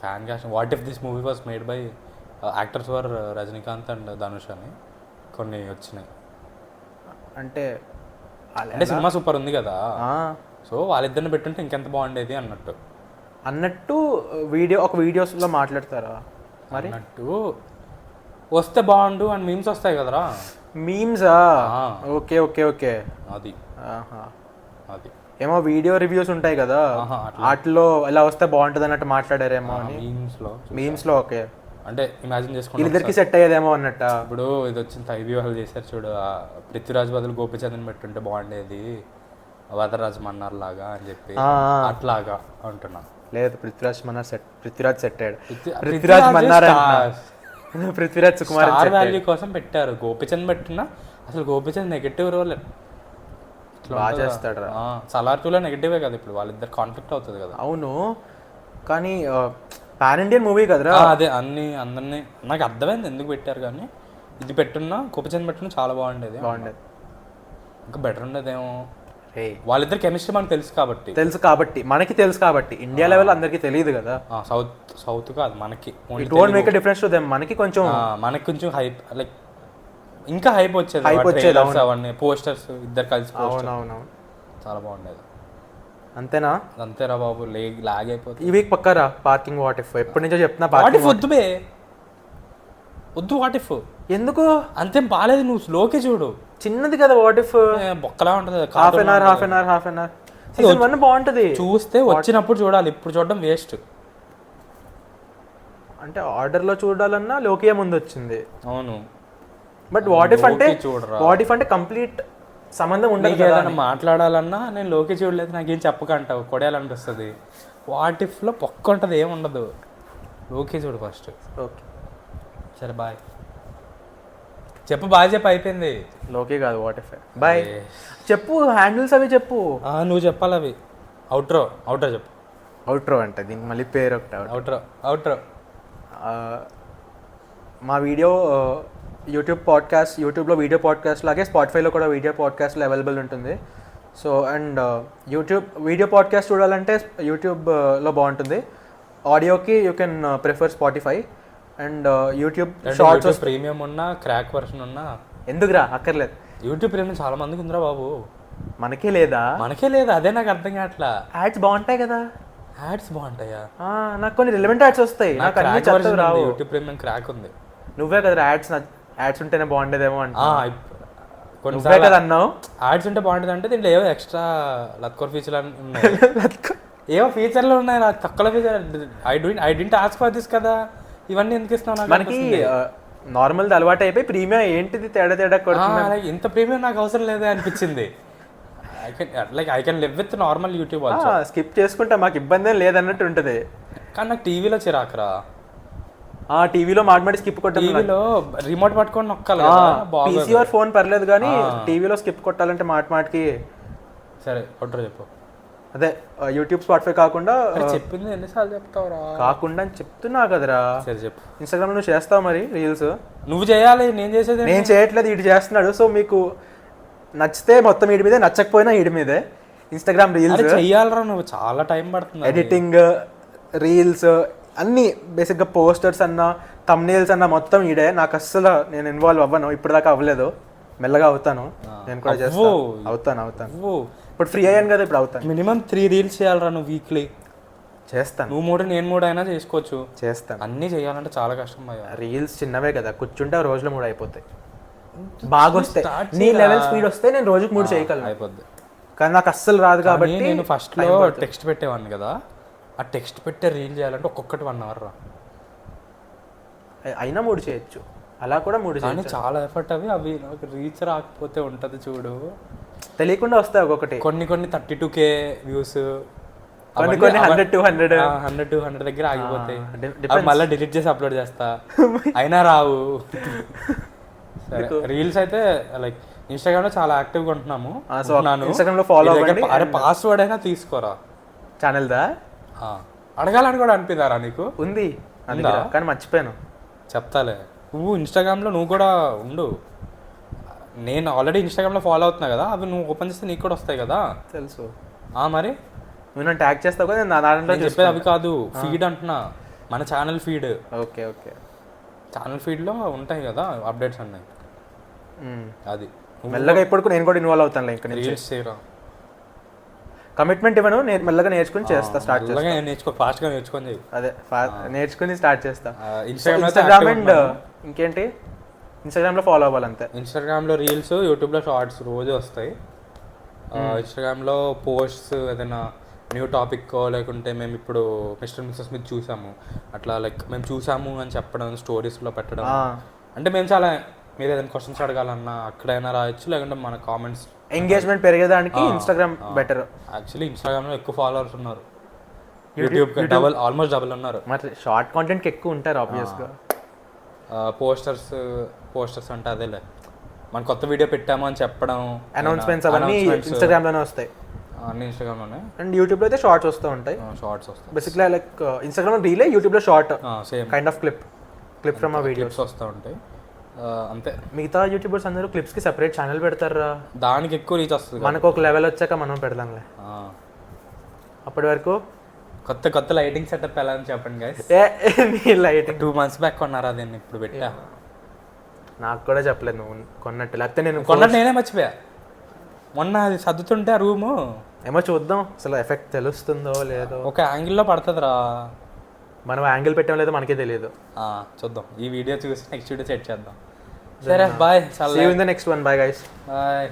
Fan casting. What if this movie was made by actors for Rajinikanth and Dhanush అని కొన్ని వచ్చినాయి. అంటే సినిమా సూపర్ ఉంది కదా, సో వాళ్ళిద్దరిని పెట్టుంటే ఇంకెంత బాగుండేది అన్నట్టు వీడియోస్లో మాట్లాడతారా మరి? అన్నట్టు వస్తే బాగుండు అని మీమ్స్ వస్తాయి కదరా. మీమ్సా? Okay okay okay. అది ఏమో వీడియో రివ్యూస్ ఉంటాయి కదా, వాటిలో ఎలా వస్తే బాగుంటుంది అన్నట్టు మాట్లాడారేమో అని. మీమ్స్లో ఓకే. అంటే ఇమాజిన్ చేసుకోండి, వీళ్ళిద్దరికి సెట్ అయ్యేదేమో అన్నట్ట. ఇప్పుడు ఇది వచ్చిన తైవ్యూహాలు చేశారు చూడు, పృథ్వీరాజ్ బదులు గోపిచంద్ని పెట్టుంటే బాగుండేది, వదరాజ్ మన్నార్ లాగా అని చెప్పి అట్లాగా అంటున్నా. లేదు, పృథ్వీరాజ్ సెట్ అయ్యాడు. పృథ్వీరాజ్ మన్నార్ పృథ్వీరాజ్ సుకుమార్ స్టార్ వాల్యూ కోసం పెట్టారు. గోపిచంద్ పెట్టినా అసలు గోపిచంద్ నెగటివ్ రోల్ బాగా చేస్తాడు. సలార్ 2లో నెగటివే కదా ఇప్పుడు, వాళ్ళిద్దరు కాన్ఫ్లిక్ట్ అవుతుంది కదా. అవును, కానీ పాన్ ఇండియన్ మూవీ కదరా. అదే అందరినీ నాకు అర్థమైంది ఎందుకు పెట్టారు, కానీ ఇది పెట్టున్నా గోపిచంద్ పెట్టున్నా చాలా బాగుండేది. ఇంకా బెటర్ ఉండేదేమో. వాళ్ళిద్దరు కెమిస్ట్రీ మనకు తెలుసు కాబట్టి మనకి తెలుసు కాబట్టి ఇండియా లెవెల్ అందరికి తెలియదు కదా. సౌత్ కాదు మనకి, it won't make a difference to them. మనకి కొంచెం హైప్, లైక్ ఇంకా హైప్ వచ్చేది అవన్నీ పోస్టర్స్ ఇద్దరు కలిసి. అవునవును, చాలా బాగుండేది. అంతేనా బాబు, లాగ్ అయిపోతుంది. ఈ వీక్ పక్కారా పార్కింగ్ వాట్ ఇఫ్. ఎప్పటి నుంచో చెప్తున్నా వాట్ ఇఫ్ వద్దు వాట్ ఇఫ్ ఎందుకు అంతేం బాగాలేదు, నువ్వు స్లోకే చూడు. చిన్నది కదా వాట్ ఇఫ్, బొక్కలా ఉంటది. హాఫ్ అన్ అవర్ సీజన్ 1 బాగుంటది. చూస్తే వచ్చినప్పుడు చూడాలి, ఇప్పుడు చూడడం వేస్ట్. అంటే ఆర్డర్ లో చూడాలన్నా లోకియా ముందు వచ్చింది. అవును, బట్ వాట్ ఇఫ్ అంటే కంప్లీట్ సంబంధం ఉండదు కదా. ఏదైనా మాట్లాడాలన్నా నేను లోకి చూడలేదు నాకేం చెప్పకంటావు, కొడేయాలనిపిస్తుంది. వాట్ ఇఫ్ లో పొక్క ఉంటుంది, ఏముండదు. లోకి చూడు ఫస్ట్. ఓకే సరే బాయ్ చెప్పు, బాయ్ చెప్పు, అయిపోయింది. లోకి కాదు వాట్ ఇఫ్. బాయ్ చెప్పు, హ్యాండిల్స్ అవి చెప్పు. నువ్వు చెప్పాలి అవి. అవుట్రో చెప్పు. అవుట్రో అంటే దీనికి మళ్ళీ పేరు ఒకటి. అవుట్రో మా వీడియో యూట్యూబ్లో వీడియో పాడ్కాస్ట్ లాగే స్పాటిఫైలో కూడా వీడియో పాడ్కాస్ట్లో అవైలబుల్ ఉంటుంది. So and YouTube video podcast చూడాలంటే యూట్యూబ్లో బాగుంటుంది. ఆడియోకి you can prefer Spotify. And YouTube shorts premium ఉన్నా క్రాక్ వర్షన్ ఉన్నా ఎందుకురా, అక్కర్లేదు. యూట్యూబ్ ప్రీమియం చాలా మందికి ఉందిరా బాబు, మనకే లేదా? అదే నాకు అర్థం కావట్లా. యాడ్స్ బాగుంటాయి కదా. యాడ్స్ బాగుంటాయా? నాకు కొన్ని రిలవెంట్ యాడ్స్ వస్తాయి. నాకు అన్ని చెత్తవి రావు. యూట్యూబ్ ప్రీమియం క్రాక్ ఉంది. నువ్వే కదా యాడ్స్ ఉంటేనే బాగుండేదేమో అంటే కొన్నిసార్లు కదా అన్నావు. యాడ్స్ ఉంటే బాగుంటుంది అంటే దీంట్లో ఏవో ఎక్స్ట్రా లత్కోర్ ఫీచర్ ఉన్నాయి. ఏవో ఫీచర్లు ఉన్నాయి నాకు తక్కువ feature. I didn't ask for this కదా, ఇవన్నీ ఎందుకు ఇస్తున్నావు? మనకి నార్మల్ అలవాటు అయిపోయి ప్రీమియం ఏంటిది తేడా కొడుతున్నా. ఇంత ప్రీమియం నాకు అవసరం లేదే అనిపించింది. I can live with normal YouTube. Skip చేసుకుంటా, మాకు ఇబ్బంది లేదన్నట్టు ఉంటుంది. కానీ నాకు టీవీలో చిరాకురా. టీవీలో మాట్లాడి స్కిప్ కొట్టాలి. టీవీలో రిమోట్ పట్టుకొని నొక్కాలి. పీసీ ఆర్ ఫోన్ పర్లేదు, కానీ టీవీలో స్కిప్ కొట్టాలంటే మాటికి. సరే కొట్టరు చెప్పు. అదే యూట్యూబ్ స్పాటిఫై కాకుండా చెప్పింది ఎన్నిసార్లు చెప్తావురా? కాకుండా అని చెప్తున్నా కదరా. సరే చెప్పు. ఇన్స్టాగ్రామ్ నువ్వు చేస్తావు మరి రీల్స్? నువ్వు చేయాలి, నేను చేసేది. నేను చేయట్లేదు, ఇటు చేస్తున్నాడు. సో మీకు నచ్చితే మొత్తం వీడి మీదే, నచ్చకపోయినా వీడి మీదే. ఇన్స్టాగ్రామ్ రీల్స్ చెయ్యాలరా, నువ్వు చాలా టైం పడుతుంది. ఎడిటింగ్, రీల్స్ అన్నీ బేసిక్గా పోస్టర్స్ అన్నా థంబ్నెయిల్స్ అన్నా మొత్తం ఈడే. నాకు అస్సలు నేను ఇన్వాల్వ్ అవ్వను, ఇప్పటిదాకా అవ్వలేదు. మెల్లగా అవుతాను, నేను కూడా చేస్తాను. అవుతాను. ఇప్పుడు ఫ్రీ అయ్యాను కదా, ఇప్పుడు అవుతాను. మినిమం 3 రీల్స్ చేయాలరా నువ్వు వీక్లీ. చేస్తాను. నువ్వు 3 నేను 3 అయినా చేసుకోవచ్చు. చేస్తాను. అన్నీ చేయాలంటే చాలా కష్టం. రీల్స్ చిన్నవే కదా, కూర్చుంటే రోజులో 3 అయిపోతాయి. బాగా వస్తాయి. నీ లెవెల్ స్పీడ్ వస్తే నేను రోజుకి 3 చేయగలను. అయిపోద్ది. కానీ నాకు అస్సలు రాదు కాబట్టి నేను ఫస్ట్లో టెక్స్ట్ పెట్టేవాడిని కదా, ఆ టెక్స్ట్ పెట్టే రీల్ చేయాలంటే ఒక్కొక్కటి 1 అవర్ రా. అయినా 3 చేయొచ్చు, అలా కూడా 3 చేయొచ్చు. చాలా ఎఫర్ట్ అవి నాకు రీచ్ రాకపోతే ఉంటుంది చూడు, తెలియకుండా వస్తాయి ఒక్కొక్కటి. కొన్ని 32K వ్యూస్, కొన్ని 100-200 దగ్గర ఆగిపోతాయి. మళ్ళీ డిలీట్ చేసి అప్లోడ్ చేస్తా, అయినా రావు. సరే రీల్స్ అయితే లైక్ ఇన్స్టాగ్రామ్ లో చాలా యాక్టివ్ గా ఉంటున్నాము. ఇన్స్టాగ్రామ్ లో ఫాలో అవ్వండి. అరే పాస్వర్డ్ అయినా తీసుకోరా ఛానల్ దా. అడగాలని కూడా అనిపిదారా నీకు? ఉంది కానీ మర్చిపోయాను. చెప్తాలే, నువ్వు ఇన్స్టాగ్రామ్ లో నువ్వు కూడా ఉండు. నేను ఆల్రెడీ ఇన్స్టాగ్రామ్ లో ఫాలో అవుతున్నా కదా, అవి నువ్వు ఓపెన్ చేస్తే నీకు కూడా వస్తాయి కదా. తెలుసు. మరి నువ్వు నన్ను ట్యాగ్ చేస్తావు కదా, నా దాంట్లో చెప్పేది అవి కాదు, ఫీడ్ అంటున్నా, మన channel feed. Okay channel feed లో ఉంటాయి కదా అప్డేట్స్ అన్నీ. అది మెల్లగా ఇప్పుడు నేను కూడా ఇన్వాల్వ్ అవుతాను. ఇంకా రీల్స్ చేయరా, కమిట్మెంట్ ఇవ్వను, నేను మెల్లగా నేర్చుకుని చేస్తా. స్టార్ట్ నేర్చుకో, ఫాస్ట్ గా నేర్చుకొని. అదే నేర్చుకుని స్టార్ట్ చేస్తా. ఇన్స్టాగ్రామ్ అండ్ ఇంకేంటి, ఇన్స్టాగ్రామ్ లో ఫాలో అవ్వాలంతే. ఇన్స్టాగ్రామ్ లో రీల్స్, యూట్యూబ్ లో షార్ట్స్ రోజు వస్తాయి. ఇన్స్టాగ్రామ్ లో పోస్ట్స్, ఏదైనా న్యూ టాపిక్ లేకుంటే మేము ఇప్పుడు మిస్టర్ మిస్సెస్ మీద చూసాము, అట్లా లైక్ మేము చూసాము అని చెప్పడం, స్టోరీస్లో పెట్టడం. అంటే మేము చాలా, మీరు ఏదైనా క్వశ్చన్స్ అడగాలన్నా అక్కడైనా రాయొచ్చు, లేకుంటే మన కామెంట్స్. ఎంగేజ్మెంట్ పెరిగేదానికి ఇన్స్టాగ్రామ్ బెటర్. యాక్చువల్లీ ఇన్స్టాగ్రామ్లో ఎక్కువ ఫాలోవర్స్ ఉన్నారు, యూట్యూబ్ ఆల్మోస్ట్ డబుల్ ఉన్నారు. మరి షార్ట్ కాంటెంట్కి ఎక్కువ ఉంటారు ఆబ్వియస్గా. పోస్టర్స్ అంటే అదేలే మన కొత్త వీడియో పెట్టాము అని చెప్పడం, అనౌన్స్మెంట్స్ అవన్నీ ఇన్స్టాగ్రామ్లోనే వస్తాయి. అన్ని ఇన్స్టాగ్రామ్లోనే. అండ్ యూట్యూబ్లో అయితే షార్ట్స్ వస్తూ ఉంటాయి. షార్ట్స్ వస్తాయి బేసిక్లీ లైక్ ఇన్స్టాగ్రామ్ రీలే, యూట్యూబ్లో short same kind of clip from ఆ వీడియోస్ క్లిప్స్ వస్తూ ఉంటాయి అంతే. మిగతా యూట్యూబర్స్ అందరూ క్లిప్స్కి సెపరేట్ ఛానల్ పెడతారా? దానికి ఎక్కువ రీచ్ వస్తుంది. మనకు ఒక లెవెల్ వచ్చాక మనం పెడదాంలే. అప్పటి వరకు కొత్త లైటింగ్ సెటప్ ఎలా అని చెప్పండి గైస్. లైటింగ్ 2 months బ్యాక్ కొన్నారా దీన్ని, ఇప్పుడు పెట్టా. నాకు కూడా చెప్పలేదు నువ్వు కొన్నట్టు, లేకపోతే నేను కొన్నట్టు నేనే మర్చిపోయా. మొన్న అది సర్దుతుంటే ఆ రూము ఏమో చూద్దాం అసలు ఎఫెక్ట్ తెలుస్తుందో లేదో. ఒక యాంగిల్లో పడుతుందిరా, మనం యాంగిల్ పెట్టాం లేదో మనకే తెలియదు. చూద్దాం, ఈ వీడియో చూసి నెక్స్ట్ వీడియో సెట్ చేద్దాం. సరే bye. See you in the next one. Bye guys. Bye.